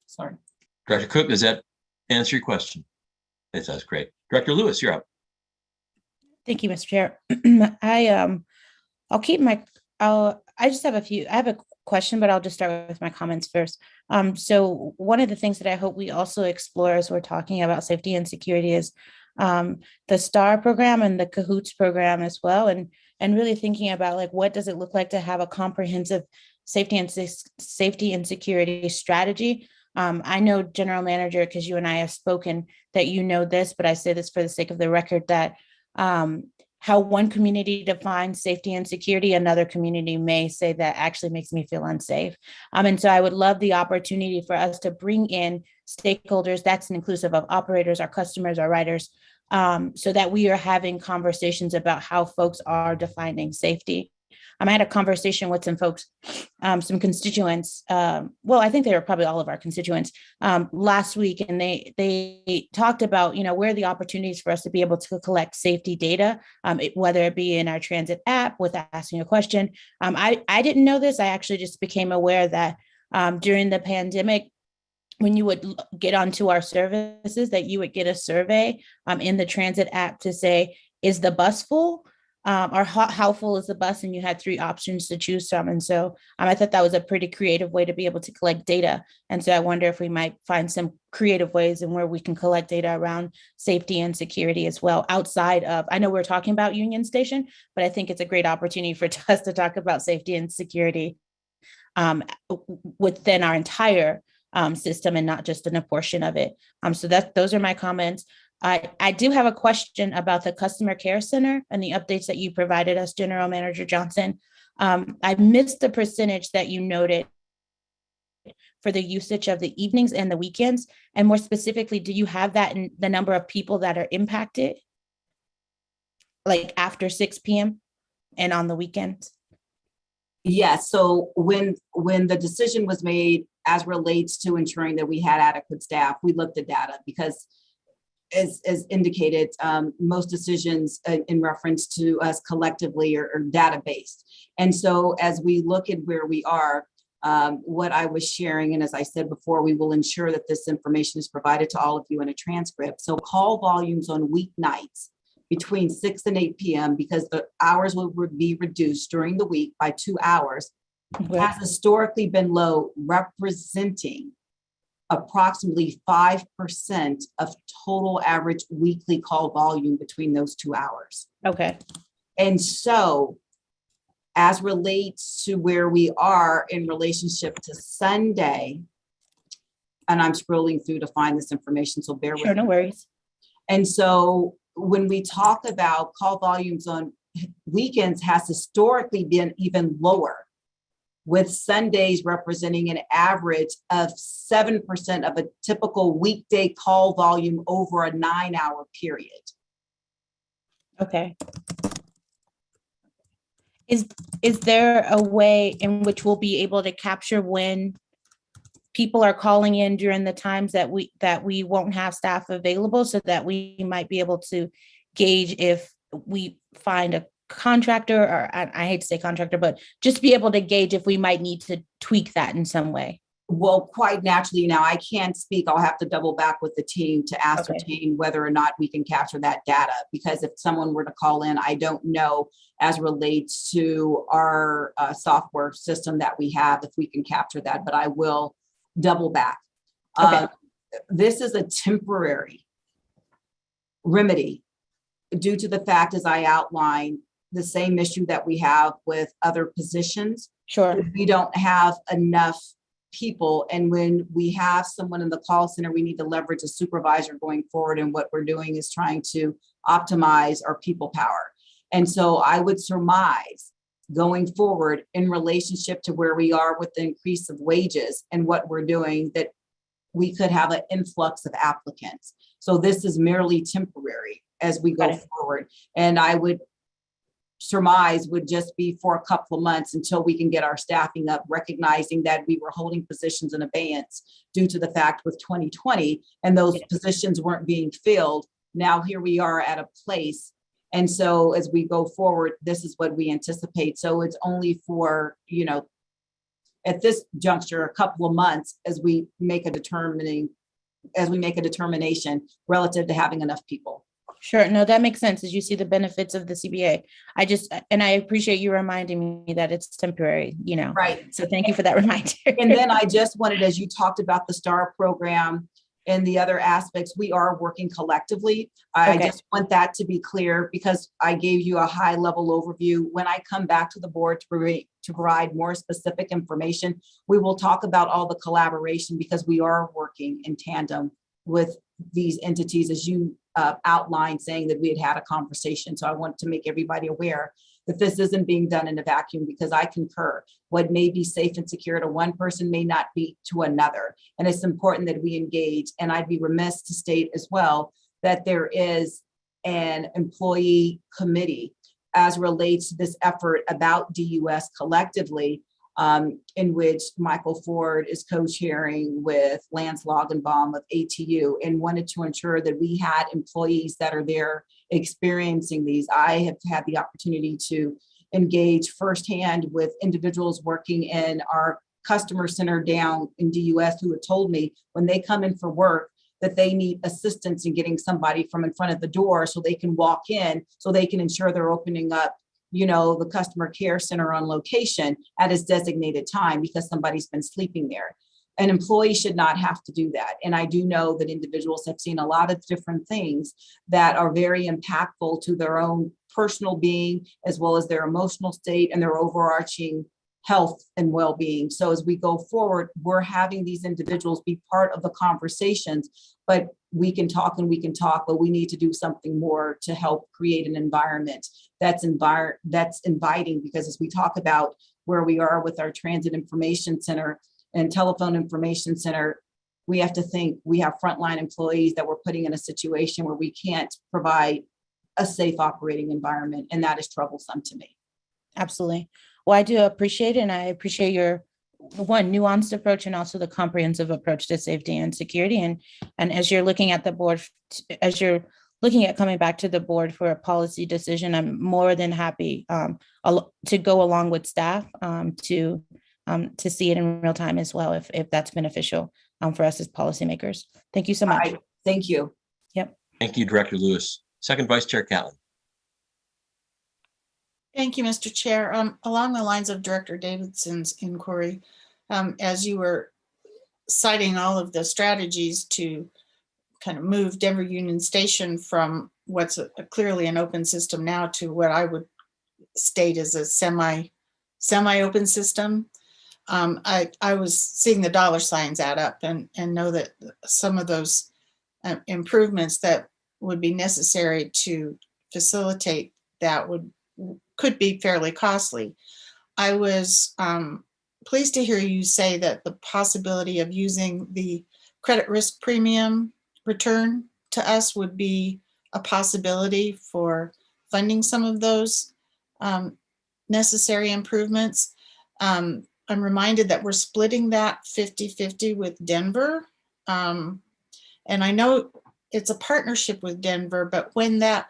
sorry.
Director Cook, does that answer your question? It does. Great. Director Lewis, you're up.
Thank you, Mr. Chair. I just have I have a question, but I'll just start with my comments first. So one of the things that I hope we also explore as we're talking about safety and security is the STAR program and the CAHOOTS program as well. And and really thinking about like, what does it look like to have a comprehensive safety and security strategy? I know, General Manager, because you and I have spoken, that you know this, but I say this for the sake of the record, that how one community defines safety and security, another community may say that actually makes me feel unsafe. And so I would love the opportunity for us to bring in stakeholders, that's inclusive of operators, our customers, our riders, so that we are having conversations about how folks are defining safety. I had a conversation with some folks, some constituents. Well, I think they were probably all of our constituents last week, and they talked about, where are the opportunities for us to be able to collect safety data, whether it be in our transit app with asking a question. I didn't know this. I actually just became aware that during the pandemic, when you would get onto our services, that you would get a survey in the transit app to say, is the bus full? Or how full is the bus? And you had 3 options to choose from. And so I thought that was a pretty creative way to be able to collect data. And so I wonder if we might find some creative ways in where we can collect data around safety and security as well, outside of, I know we're talking about Union Station, but I think it's a great opportunity for us to talk about safety and security within our entire system and not just in a portion of it. So those are my comments. I do have a question about the customer care center and the updates that you provided us, General Manager Johnson. I missed the percentage that you noted for the usage of the evenings and the weekends. And more specifically, do you have that in the number of people that are impacted, like after 6 p.m. and on the weekends?
Yes. So when the decision was made as relates to ensuring that we had adequate staff, we looked at data because as indicated, most decisions in reference to us collectively are data-based. And so as we look at where we are, what I was sharing, and as I said before, we will ensure that this information is provided to all of you in a transcript. So call volumes on weeknights between 6 and 8 p.m. because the hours will be reduced during the week by 2 hours, has historically been low, representing approximately 5% of total average weekly call volume between those 2 hours.
Okay.
And so as relates to where we are in relationship to Sunday, and I'm scrolling through to find this information, so bear with me.
Sure, no worries.
And so when we talk about call volumes on weekends has historically been even lower, with Sundays representing an average of 7% of a typical weekday call volume over a 9-hour period.
Okay. Is there a way in which we'll be able to capture when people are calling in during the times that we won't have staff available, so that we might be able to gauge if we find a contractor, or I hate to say contractor, but just be able to gauge if we might need to tweak that in some way?
Well, quite naturally, now I can't speak. I'll have to double back with the team to ascertain whether or not we can capture that data, because if someone were to call in, I don't know as relates to our software system that we have, if we can capture that, but I will double back. This is a temporary remedy due to the fact, as I outlined, the same issue that we have with other positions.
Sure.
We don't have enough people. And when we have someone in the call center, we need to leverage a supervisor going forward. And what we're doing is trying to optimize our people power. And so I would surmise going forward in relationship to where we are with the increase of wages and what we're doing, that we could have an influx of applicants. So this is merely temporary as we go forward. And I would surmise would just be for a couple of months until we can get our staffing up, recognizing that we were holding positions in abeyance due to the fact with 2020 and those positions weren't being filled. Now here we are at a place. And so as we go forward, this is what we anticipate. So it's only for, at this juncture, a couple of months as we make a determination relative to having enough people.
Sure. No, that makes sense as you see the benefits of the CBA. I appreciate you reminding me that it's temporary,
Right.
So thank you for that reminder.
And then I just wanted, as you talked about the STAR program, in the other aspects, we are working collectively. I
Okay.
just want that to be clear because I gave you a high level overview. When I come back to the board to provide more specific information, we will talk about all the collaboration because we are working in tandem with these entities, as you outlined, saying that we had had a conversation. So I want to make everybody aware that this isn't being done in a vacuum, because I concur. What may be safe and secure to one person may not be to another. And it's important that we engage. And I'd be remiss to state as well that there is an employee committee as relates to this effort about DUS collectively, in which Michael Ford is co-chairing with Lance Logenbaum of ATU, and wanted to ensure that we had employees that are there experiencing these. I have had the opportunity to engage firsthand with individuals working in our customer center down in DUS who have told me when they come in for work that they need assistance in getting somebody from in front of the door so they can walk in, so they can ensure they're opening up, you know, the customer care center on location at its designated time because somebody's been sleeping there. An employee should not have to do that. And I do know that individuals have seen a lot of different things that are very impactful to their own personal being, as well as their emotional state and their overarching health and well-being. So as we go forward, we're having these individuals be part of the conversations, but we can talk and we can talk, but we need to do something more to help create an environment that's inviting, because as we talk about where we are with our transit information center and telephone information center, we have to think we have frontline employees that we're putting in a situation where we can't provide a safe operating environment, and that is troublesome to me.
Absolutely. Well, I do appreciate it, and I appreciate your nuanced approach and also the comprehensive approach to safety and security. And as you're looking at the board, as you're looking at coming back to the board for a policy decision, I'm more than happy to go along with staff to see it in real time as well, if that's beneficial for us as policymakers. Thank you so much.
Thank you.
Yep.
Thank you, Director Lewis. Second Vice Chair Catlin.
Thank you, Mr. Chair. Along the lines of Director Davidson's inquiry, as you were citing all of the strategies to kind of move Denver Union Station from what's clearly an open system now to what I would state as a semi-open system, I was seeing the dollar signs add up and know that some of those improvements that would be necessary to facilitate that could be fairly costly. I was pleased to hear you say that the possibility of using the credit risk premium return to us would be a possibility for funding some of those necessary improvements. I'm reminded that we're splitting that 50-50 with Denver. And I know it's a partnership with Denver, but when that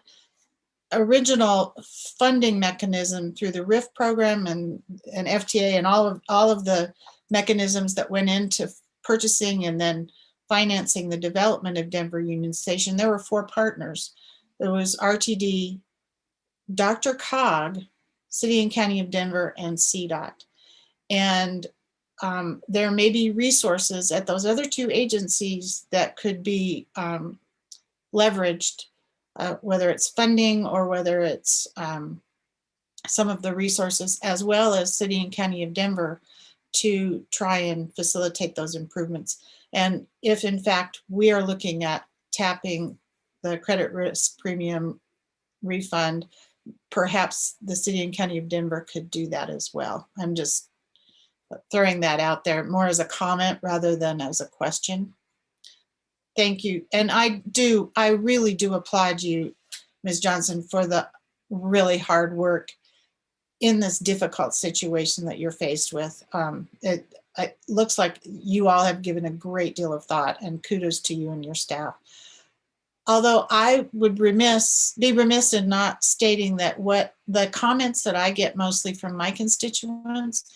original funding mechanism through the RIF program and FTA and all of the mechanisms that went into purchasing and then financing the development of Denver Union Station, there were 4 partners. There was RTD, DRCOG, City and County of Denver, and CDOT. And there may be resources at those other 2 agencies that could be leveraged, whether it's funding or whether it's some of the resources, as well as City and County of Denver, to try and facilitate those improvements. And if in fact we are looking at tapping the credit risk premium refund, perhaps the City and County of Denver could do that as well. I'm just throwing that out there more as a comment rather than as a question. Thank you. And I really do applaud you, Ms. Johnson, for the really hard work in this difficult situation that you're faced with. It looks like you all have given a great deal of thought, and kudos to you and your staff. Although I would be remiss in not stating that what the comments that I get mostly from my constituents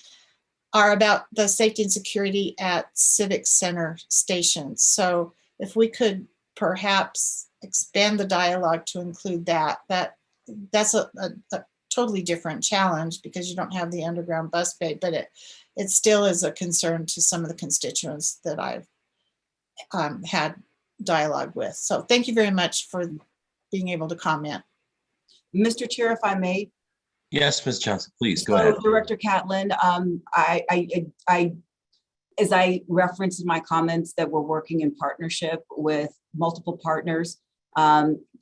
are about the safety and security at Civic Center stations. So if we could perhaps expand the dialogue to include that's a totally different challenge because you don't have the underground bus bay, but it still is a concern to some of the constituents that I've had dialogue with. So thank you very much for being able to comment.
Mr. Chair, if I may.
Yes, Ms. Johnson, please go
So,
ahead.
Director Catlin, as I referenced in my comments that we're working in partnership with multiple partners,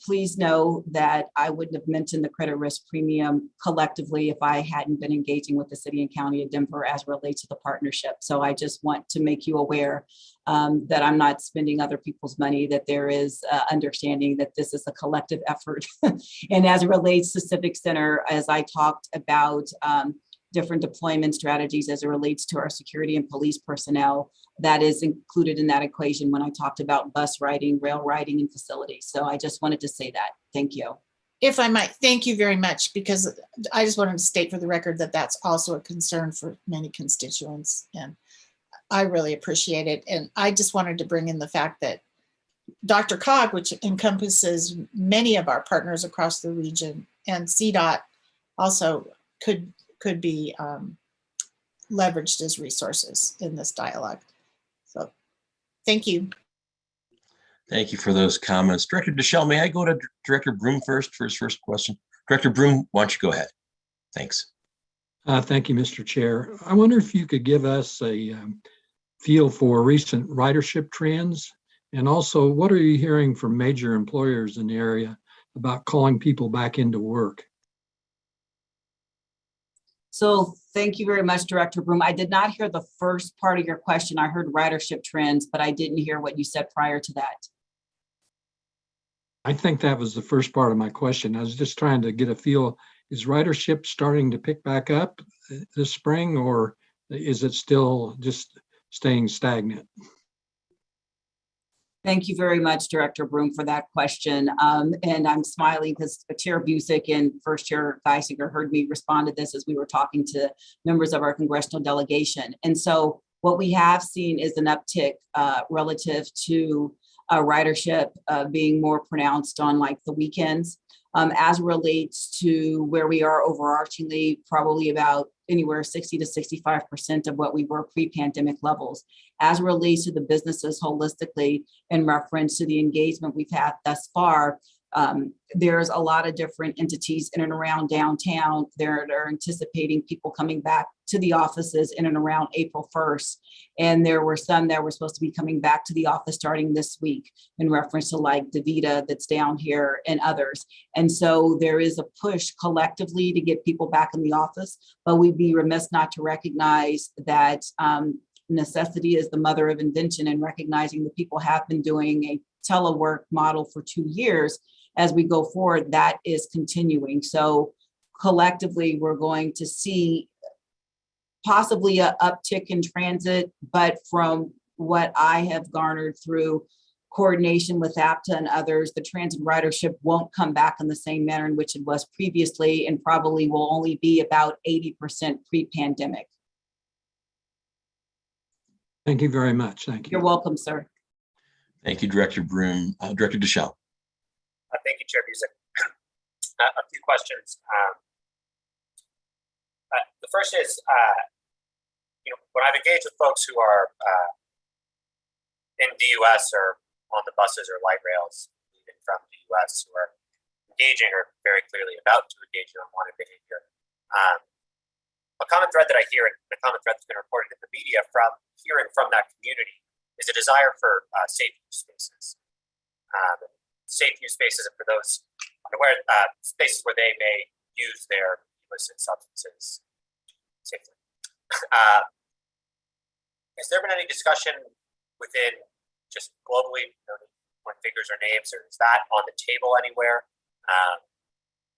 please know that I wouldn't have mentioned the credit risk premium collectively if I hadn't been engaging with the city and county of Denver as relates to the partnership. So I just want to make you aware that I'm not spending other people's money, that there is understanding that this is a collective effort. And as it relates to Civic Center, as I talked about different deployment strategies as it relates to our security and police personnel, that is included in that equation when I talked about bus riding, rail riding, and facilities. So I just wanted to say that. Thank you.
If I might, thank you very much, because I just wanted to state for the record that that's also a concern for many constituents, and I really appreciate it. And I just wanted to bring in the fact that DRCOG, which encompasses many of our partners across the region, and CDOT also could be leveraged as resources in this dialogue. So thank you.
Thank you for those comments. Director Deschel, may I go to Director Broom first for his first question? Director Broom, why don't you go ahead? Thanks.
Thank you, Mr. Chair. I wonder if you could give us a feel for recent ridership trends, and also what are you hearing from major employers in the area about calling people back into work?
So thank you very much, Director Broom. I did not hear the first part of your question. I heard ridership trends, but I didn't hear what you said prior to that.
I think that was the first part of my question. I was just trying to get a feel, is ridership starting to pick back up this spring, or is it still just staying stagnant?
Thank you very much, Director Broom, for that question. And I'm smiling because Chair Busick and First Chair Geisinger heard me respond to this as we were talking to members of our congressional delegation. And so what we have seen is an uptick relative to ridership being more pronounced on like the weekends. As relates to where we are overarchingly, probably about anywhere 60 to 65% of what we were pre-pandemic levels. As relates to the businesses holistically, in reference to the engagement we've had thus far, there's a lot of different entities in and around downtown. They're anticipating people coming back to the offices in and around April 1st. And there were some that were supposed to be coming back to the office starting this week in reference to like DaVita that's down here and others. And so there is a push collectively to get people back in the office, but we'd be remiss not to recognize that necessity is the mother of invention, and recognizing that people have been doing a telework model for 2 years. As we go forward, that is continuing. So collectively, we're going to see possibly an uptick in transit, but from what I have garnered through coordination with APTA and others, the transit ridership won't come back in the same manner in which it was previously, and probably will only be about 80% pre-pandemic.
Thank you very much. Thank you.
You're welcome, sir.
Thank you, Director Broom. Director Deschel.
Thank you, Chair Busick. A few questions. The first is, when I've engaged with folks who are in DUS or on the buses or light rails, even from DUS, who are engaging or very clearly about to engage in unwanted behavior, a common thread that I hear, and a common thread that's been reported in the media from hearing from that community, is a desire for safe use spaces. Safe use spaces, and for those unaware, spaces where they may use their illicit substances safely. Has there been any discussion within just globally, when figures or names, or is that on the table anywhere?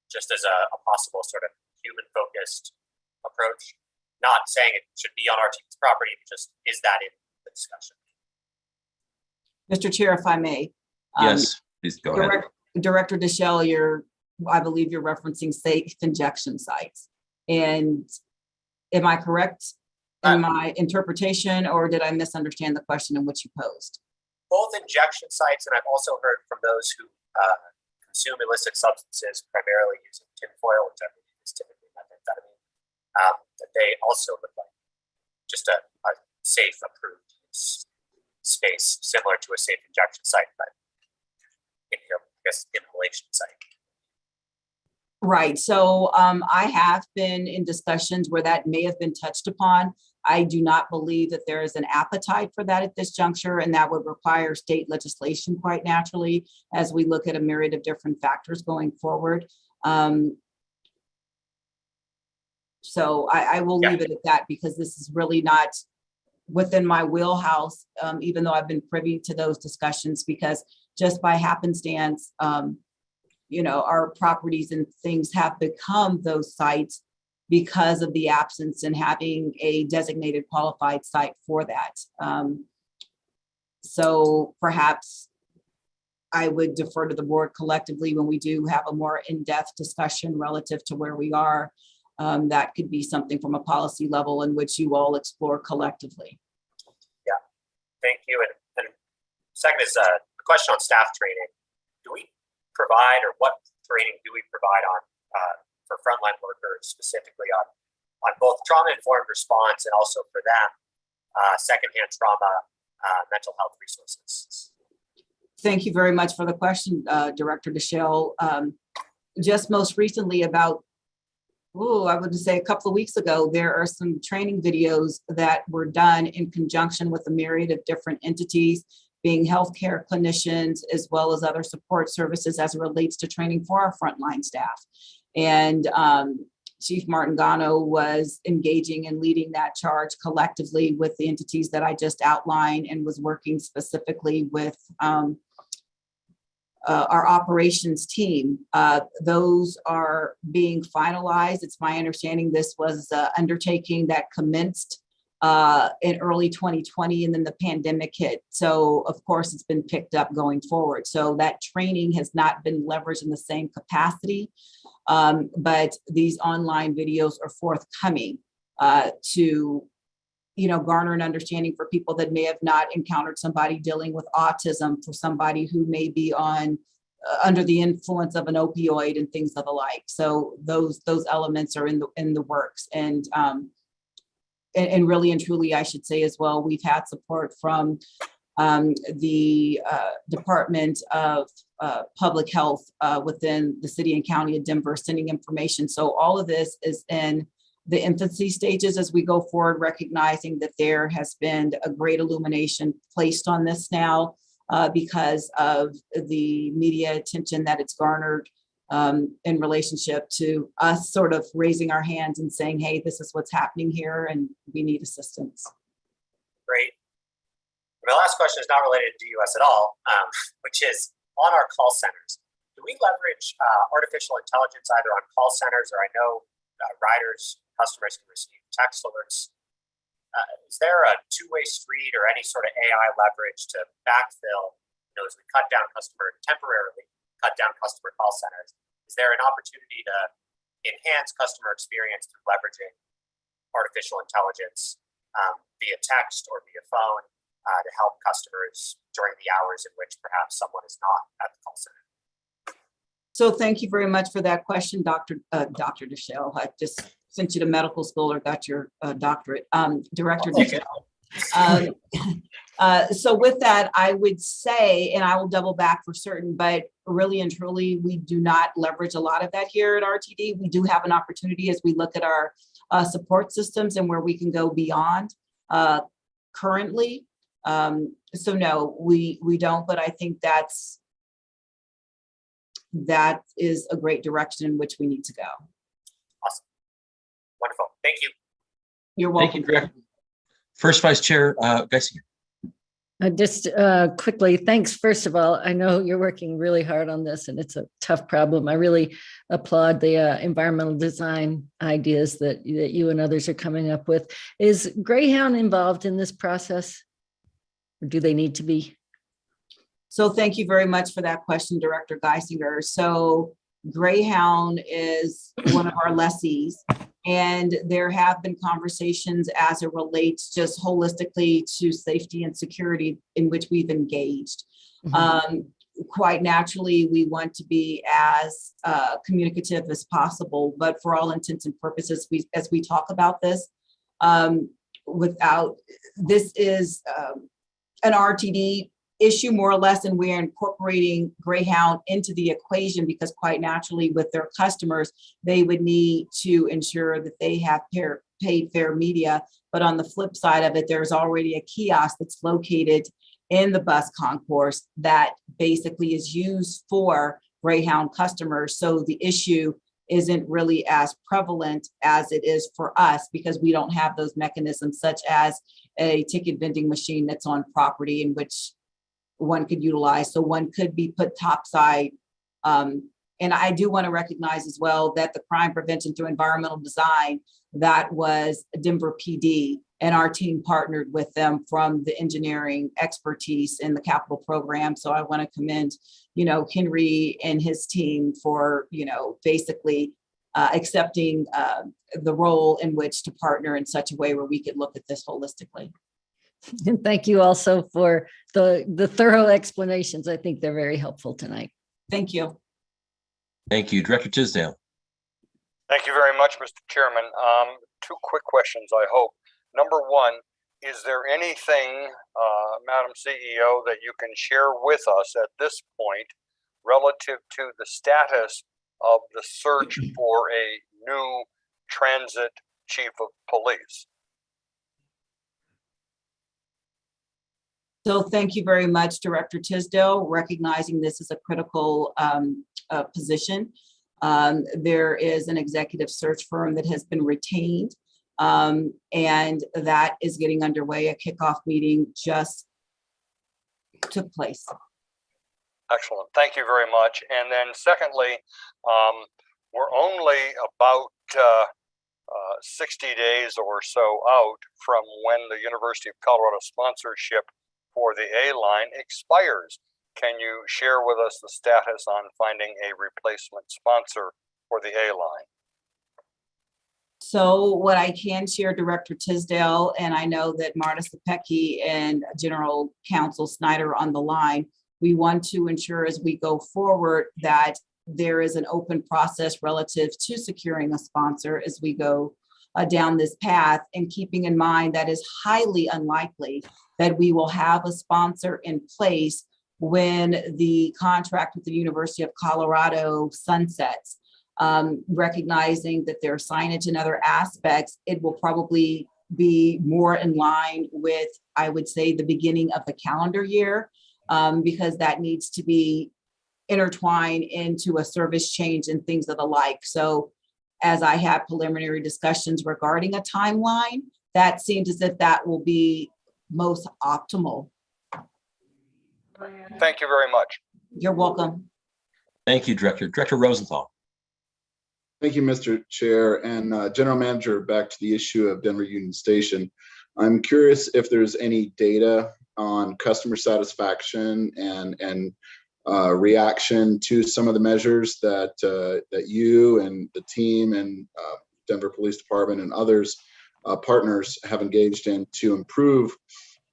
Just as a possible sort of human-focused approach, not saying it should be on RTD's property, but just is that in the discussion?
Mr. Chair, if I may.
Yes, please go ahead.
Director Deschel, I believe you're referencing safe injection sites. And am I correct in my interpretation, or did I misunderstand the question in which you posed?
Both injection sites, and I've also heard from those who consume illicit substances, primarily using tinfoil, which I believe is typically methamphetamine, that they also would like just a safe, approved use space similar to a safe injection site, but inhalation site.
Right. So I have been in discussions where that may have been touched upon. I do not believe that there is an appetite for that at this juncture, and that would require state legislation quite naturally as we look at a myriad of different factors going forward. So I will leave it at that, because this is really not within my wheelhouse, even though I've been privy to those discussions, because just by happenstance, our properties and things have become those sites because of the absence and having a designated qualified site for that. So perhaps I would defer to the board collectively when we do have a more in-depth discussion relative to where we are. That could be something from a policy level in which you all explore collectively.
Yeah, thank you. And second is a question on staff training. Do we provide, or what training do we provide on for frontline workers, specifically on both trauma-informed response and also for them, secondhand trauma, mental health resources?
Thank you very much for the question, Director Deschelle. Just most recently, about, I would say a couple of weeks ago, there are some training videos that were done in conjunction with a myriad of different entities, being healthcare clinicians, as well as other support services as it relates to training for our frontline staff. And Chief Martingano was engaging and leading that charge collectively with the entities that I just outlined, and was working specifically with our operations team. Those are being finalized. It's my understanding this was an undertaking that commenced in early 2020, and then the pandemic hit. So of course it's been picked up going forward. So that training has not been leveraged in the same capacity, but these online videos are forthcoming to garner an understanding for people that may have not encountered somebody dealing with autism, for somebody who may be on under the influence of an opioid and things of the like. So those elements are in the works. And really and truly, I should say as well, we've had support from the Department of Public Health within the city and county of Denver, sending information. So all of this is in the infancy stages as we go forward, recognizing that there has been a great illumination placed on this now because of the media attention that it's garnered in relationship to us sort of raising our hands and saying, hey, this is what's happening here and we need assistance.
Great. My last question is not related to US at all, which is on our call centers. Do we leverage artificial intelligence either on call centers, or I know riders, customers can receive text alerts? Is there a two-way street or any sort of AI leverage to backfill, as we temporarily cut down customer call centers? Is there an opportunity to enhance customer experience through leveraging artificial intelligence via text or via phone to help customers during the hours in which perhaps someone is not at the call center?
So thank you very much for that question, Dr. Deschelle. I just sent you to medical school or got your doctorate, Director Deschelle. So with that, I would say, and I will double back for certain, but really and truly, we do not leverage a lot of that here at RTD. We do have an opportunity as we look at our support systems and where we can go beyond currently. So no, we don't, but I think that is a great direction in which we need to go.
Awesome. Wonderful. Thank you.
You're welcome.
Thank you, Director. First Vice Chair Geisinger.
Just quickly, thanks. First of all, I know you're working really hard on this and it's a tough problem. I really applaud the environmental design ideas that you and others are coming up with. Is Greyhound involved in this process, or do they need to be?
So thank you very much for that question, Director Geisinger. So Greyhound is one of our lessees, and there have been conversations as it relates just holistically to safety and security in which we've engaged. Quite naturally, we want to be as communicative as possible, but for all intents and purposes, as we talk about this, this is an RTD issue more or less, and we're incorporating Greyhound into the equation because quite naturally with their customers, they would need to ensure that they have paid fair media. But on the flip side of it, there's already a kiosk that's located in the bus concourse that basically is used for Greyhound customers. So the issue isn't really as prevalent as it is for us because we don't have those mechanisms such as a ticket vending machine that's on property in which one could utilize. So one could be put topside. And I do want to recognize as well that the crime prevention through environmental design, that was Denver PD, and our team partnered with them from the engineering expertise in the capital program. So I want to commend, Henry and his team for, basically accepting the role in which to partner in such a way where we could look at this holistically.
And thank you also for the thorough explanations. I think they're very helpful tonight.
Thank you.
Thank you. Director Tisdale.
Thank you very much, Mr. Chairman. Two quick questions, I hope. Number one, is there anything, Madam CEO, that you can share with us at this point relative to the status of the search for a new transit chief of police?
So thank you very much, Director Tisdale, recognizing this is a critical position. There is an executive search firm that has been retained, and that is getting underway. A kickoff meeting just took place.
Excellent. Thank you very much. And then secondly, we're only about 60 days or so out from when the University of Colorado sponsorship for the A-line expires. Can you share with us the status on finding a replacement sponsor for the A-line?
So what I can share, Director Tisdale, and I know that Marta Sapecki and General Counsel Snyder on the line, we want to ensure as we go forward that there is an open process relative to securing a sponsor as we go down this path, and keeping in mind that is highly unlikely that we will have a sponsor in place when the contract with the University of Colorado sunsets. Recognizing that there are signage and other aspects, it will probably be more in line with, I would say, the beginning of the calendar year, because that needs to be intertwined into a service change and things of the like. So as I have preliminary discussions regarding a timeline, that seems as if that will be most optimal.
Thank you very much.
You're welcome.
Thank you, Director. Director Rosenthal.
Thank you, Mr. Chair. And General Manager, back to the issue of Denver Union Station. I'm curious if there's any data on customer satisfaction and reaction to some of the measures that that you and the team and Denver Police Department and others partners have engaged in to improve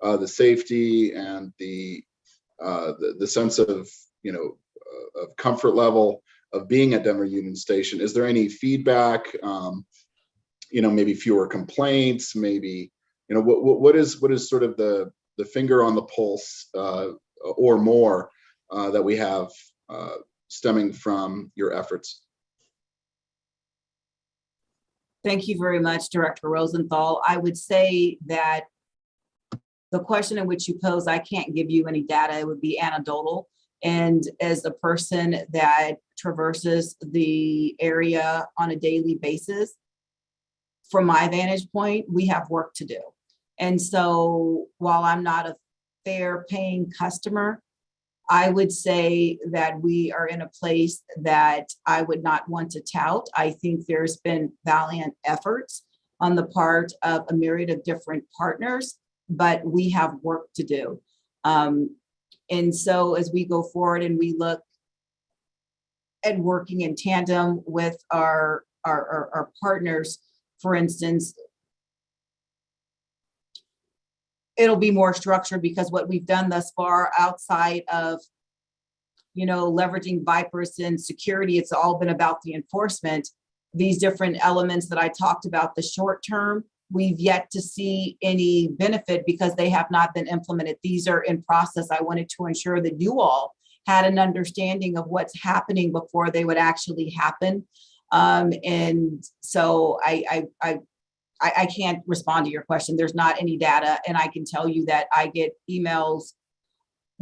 the safety and the sense of of comfort level of being at Denver Union Station. Is there any feedback? Maybe fewer complaints. Maybe what is sort of the finger on the pulse or more that we have stemming from your efforts?
Thank you very much, Director Rosenthal. I would say that the question in which you pose, I can't give you any data. It would be anecdotal. And as a person that traverses the area on a daily basis, from my vantage point, we have work to do. And so while I'm not a fair paying customer, I would say that we are in a place that I would not want to tout. I think there's been valiant efforts on the part of a myriad of different partners, but we have work to do. And so as we go forward and we look at working in tandem with our partners, for instance, it'll be more structured because what we've done thus far outside of, leveraging Vipers and security, it's all been about the enforcement. These different elements that I talked about, the short term, we've yet to see any benefit because they have not been implemented. These are in process. I wanted to ensure that you all had an understanding of what's happening before they would actually happen. And so I can't respond to your question. There's not any data, and I can tell you that I get emails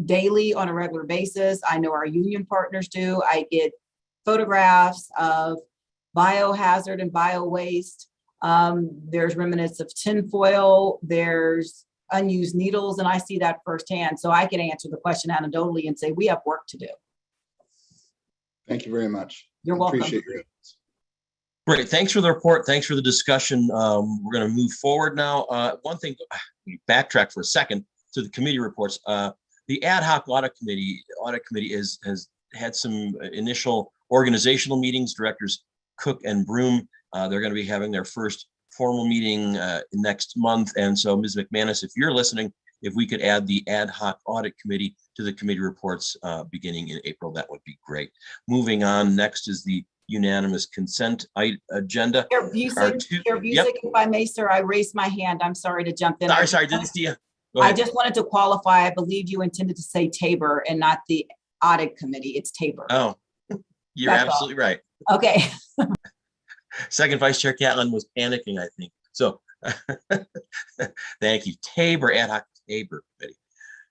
daily on a regular basis. I know our union partners do. I get photographs of biohazard and bio waste. There's remnants of tinfoil. There's unused needles, and I see that firsthand. So I can answer the question anecdotally and say we have work to do.
Thank you very much.
You're welcome.
Appreciate your inputs.
Great. Thanks for the report. Thanks for the discussion. We're going to move forward now. One thing, we backtrack for a second to the committee reports. The ad hoc audit committee has had some initial organizational meetings. Directors Cook and Broom, they're going to be having their first formal meeting next month. And so Ms. McManus, if you're listening, if we could add the ad hoc audit committee to the committee reports beginning in April, that would be great. Moving on, next is the unanimous consent agenda.
Chair Busick, if I may, sir, I raised my hand. I'm sorry to jump in.
Sorry, didn't see you.
I just wanted to qualify. I believe you intended to say Tabor and not the audit committee. It's Tabor.
Oh, you're
That's
absolutely right.
Okay.
Second Vice Chair Catlin was panicking, I think. So thank you. Tabor, ad hoc Tabor committee.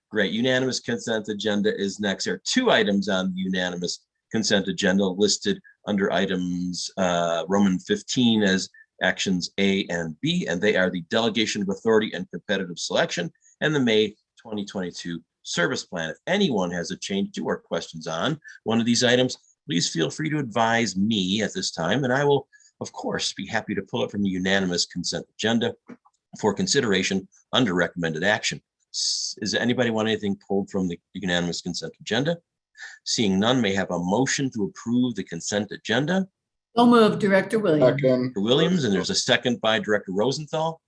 Great. Unanimous consent agenda is next. There are two items on the unanimous consent agenda listed under items Roman 15 as actions A and B, and they are the delegation of authority and competitive selection and the May 2022 service plan. If anyone has a change to or questions on one of these items, please feel free to advise me at this time, and I will, of course, be happy to pull it from the unanimous consent agenda for consideration under recommended action. Does anybody want anything pulled from the unanimous consent agenda? Seeing none, may have a motion to approve the consent agenda.
So moved, Director Williams.
Director Williams, and there's a second by Director Rosenthal.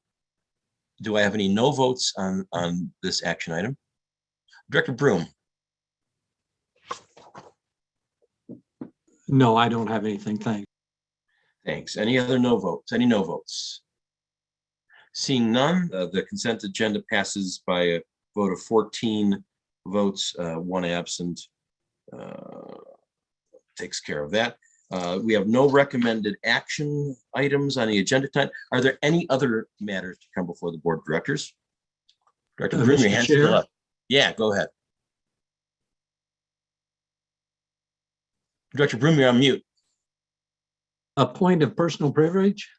Do I have any no votes on this action item? Director Broom.
No, I don't have anything. Thanks.
Thanks. Any other no votes? Any no votes? Seeing none, the consent agenda passes by a vote of 14 votes, one absent. Takes care of that. We have no recommended action items on the agenda tonight. Are there any other matters to come before the board of directors? Director Broom, your hand's still up. Yeah, go ahead. Director Broom, you're on mute.
A point of personal privilege.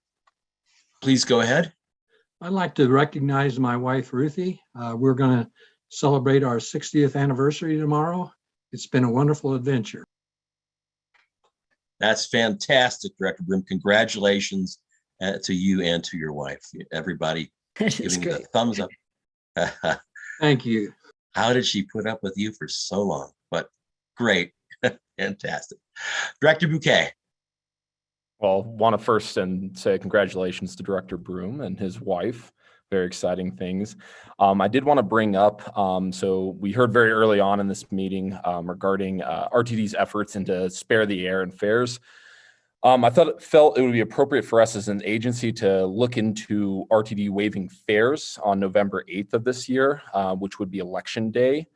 Please go ahead.
I'd like to recognize my wife, Ruthie. We're going to celebrate our 60th anniversary tomorrow. It's been a wonderful adventure.
That's fantastic, Director Broom. Congratulations to you and to your wife. Everybody giving you the thumbs up.
Thank you.
How did she put up with you for so long? But great. Fantastic. Director Bouquet.
Well, want to first say congratulations to Director Broom and his wife. Very exciting things. I did want to bring up, so we heard very early on in this meeting regarding RTD's efforts into spare the air and fares. I felt it would be appropriate for us as an agency to look into RTD waiving fares on November 8th of this year, which would be Election Day.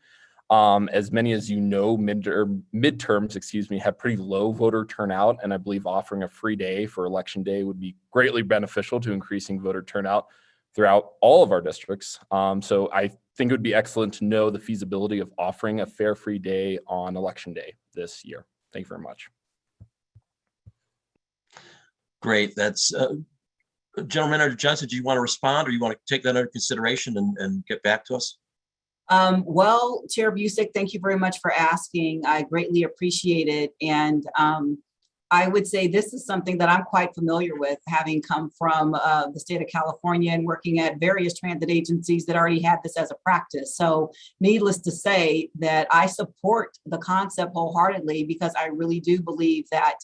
As many as you know, midterms, have pretty low voter turnout, and I believe offering a free day for Election Day would be greatly beneficial to increasing voter turnout throughout all of our districts. So I think it would be excellent to know the feasibility of offering a fare free day on Election Day this year. Thank you very much.
Great. That's General Manager Johnson, do you want to respond or you want to take that under consideration and get back to us?
Well, Chair Busick, thank you very much for asking. I greatly appreciate it. And I would say this is something that I'm quite familiar with, having come from the state of California and working at various transit agencies that already had this as a practice. So needless to say that I support the concept wholeheartedly, because I really do believe that,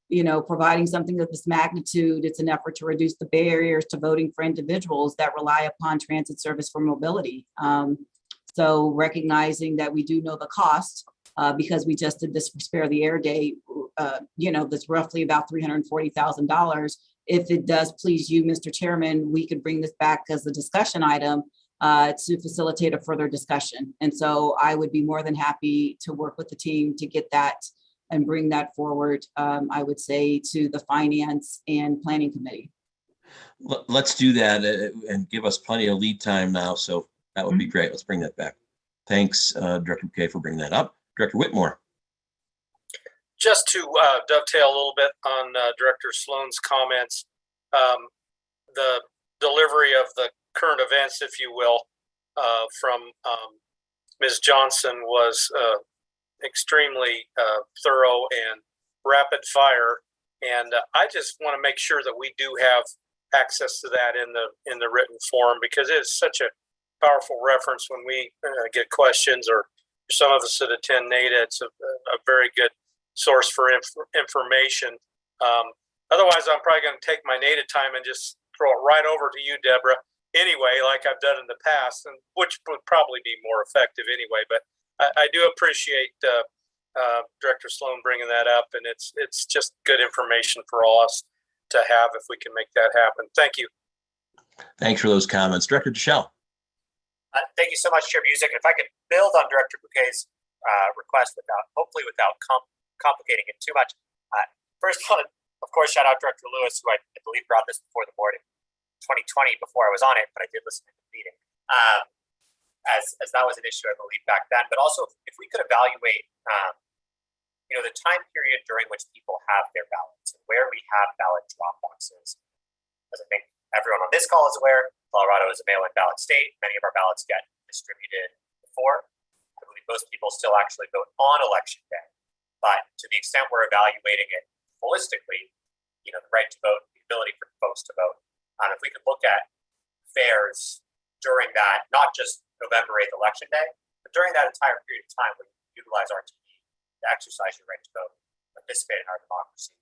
you know, providing something of this magnitude, it's an effort to reduce the barriers to voting for individuals that rely upon transit service for mobility. So recognizing that we do know the cost, because we just did this for Spare the Air Day, you know, that's roughly about $340,000. if it does please you, Mr. Chairman, we could bring this back as a discussion item to facilitate a further discussion. And so I would be more than happy to work with the team to get that and bring that forward, I would say, to the Finance and Planning Committee.
Let's do that and give us plenty of lead time now. So that would be great. Let's bring that back. Thanks, Director Bouquet, for bringing that up. Director Whitmore.
Just to dovetail a little bit on Director Sloan's comments, the delivery of the current events, if you will, from Ms. Johnson was extremely thorough and rapid fire. And I just want to make sure that we do have access to that in the written form, because it is such a powerful reference when we get questions, or some of us that attend NADA. It's a very good source for information. Otherwise, I'm probably going to take my NADA time and just throw it right over to you, Deborah, anyway, like I've done in the past, and which would probably be more effective anyway. But I do appreciate Director Sloan bringing that up, and it's just good information for all us to have if we can make that happen. Thank you.
Thanks for those comments. Director Deschel.
Thank you so much, Chair Busick. If I could build on Director Bouquet's request hopefully without complicating it too much. First of all, of course, shout out Director Lewis, who I believe brought this before the board in 2020 before I was on it, but I did listen to the meeting. As that was an issue, I believe, back then. But also, if we could evaluate, the time period during which people have their ballots and where we have ballot drop boxes. As I think everyone on this call is aware, Colorado is a mail-in ballot state. Many of our ballots get distributed before. I believe most people still actually vote on election day. But to the extent we're evaluating it holistically, the right to vote, the ability for folks to vote, if we could look at fairs during that, not just November 8th election day, but during that entire period of time where you utilize RTD to exercise your right to vote, participate in our democracy.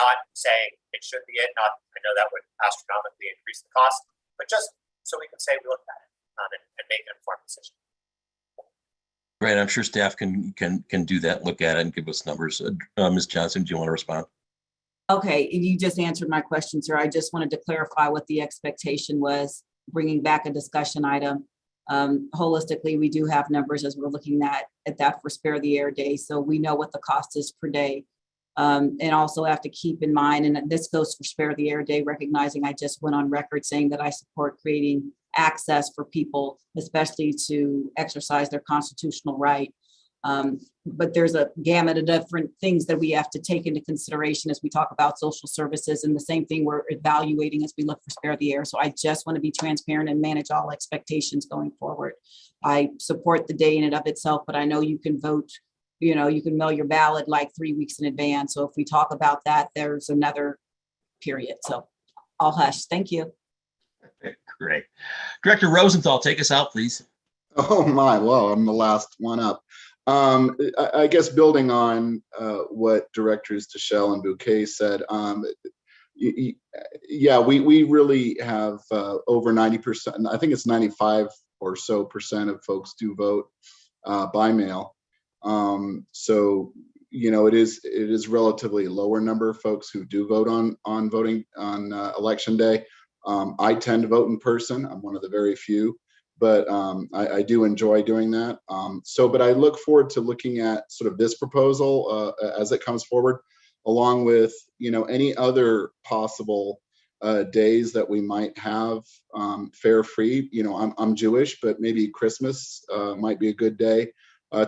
Not saying it should be it, I know that would astronomically increase the cost, but just so we can say we looked at it and make an informed decision.
Right, I'm sure staff can do that, look at it and give us numbers. Ms. Johnson, do you want to respond?
Okay, you just answered my question, sir. I just wanted to clarify what the expectation was, bringing back a discussion item. Holistically, we do have numbers as we're looking at that for Spare the Air Day, so we know what the cost is per day. And also have to keep in mind, and this goes for Spare the Air Day, recognizing I just went on record saying that I support creating access for people, especially to exercise their constitutional right. But there's a gamut of different things that we have to take into consideration as we talk about social services, and the same thing we're evaluating as we look for Spare the Air. So I just want to be transparent and manage all expectations going forward. I support the day in and of itself, but I know you can vote, you can mail your ballot like 3 weeks in advance. So if we talk about that, there's another period. So I'll hush. Thank you.
Great. Director Rosenthal, take us out, please.
Oh my, well, I'm the last one up. I guess building on what Directors Deschel and Bouquet said, yeah, we really have over 90%, I think it's 95 or so percent of folks do vote by mail. So, it is relatively lower number of folks who do vote on voting on election day. I tend to vote in person. I'm one of the very few, but I do enjoy doing that. But I look forward to looking at sort of this proposal as it comes forward, along with, any other possible days that we might have fare free. I'm Jewish, but maybe Christmas might be a good day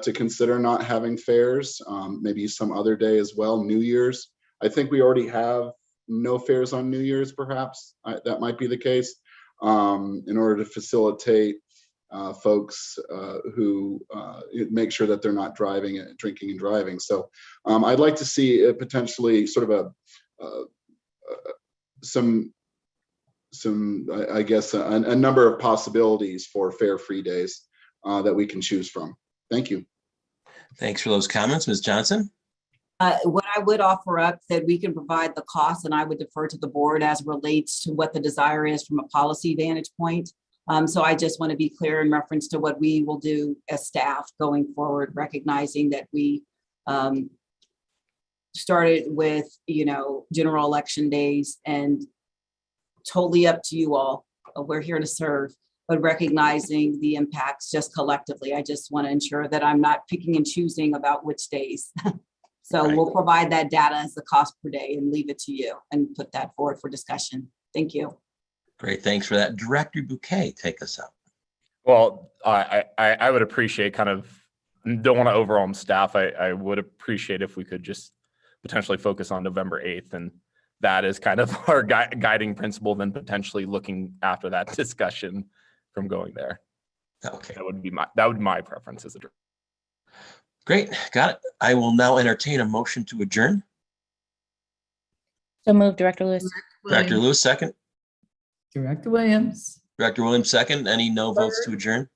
to consider not having fares, maybe some other day as well. New Year's, I think we already have no fares on New Year's, perhaps. That might be the case, in order to facilitate folks who make sure that they're not drinking and driving. So I'd like to see potentially sort of I guess a number of possibilities for fare-free days that we can choose from. Thank you.
Thanks for those comments, Ms. Johnson.
What I would offer up that we can provide the cost, and I would defer to the board as relates to what the desire is from a policy vantage point. So I just want to be clear in reference to what we will do as staff going forward, recognizing that we started with, general election days, and totally up to you all. We're here to serve, but recognizing the impacts just collectively. I just want to ensure that I'm not picking and choosing about which days. So
Right.
we'll provide that data as the cost per day and leave it to you and put that forward for discussion. Thank you.
Great, thanks for that. Director Bouquet, take us out.
Well, I would appreciate don't want to overwhelm staff. I would appreciate if we could just potentially focus on November 8th, and that is kind of our guiding principle, then potentially looking after that discussion from going there.
Okay.
That would be my preference as a director.
Great, got it. I will now entertain a motion to adjourn.
So move, Director Lewis.
Director Lewis, second.
Director Williams.
Director Williams, second. Any no votes to adjourn?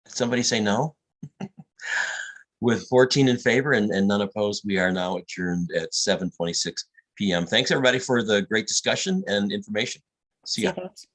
Somebody say no? With 14 in favor and none opposed, we are now adjourned at 7:26 p.m. Thanks, everybody, for the great discussion and information. See ya.
folks.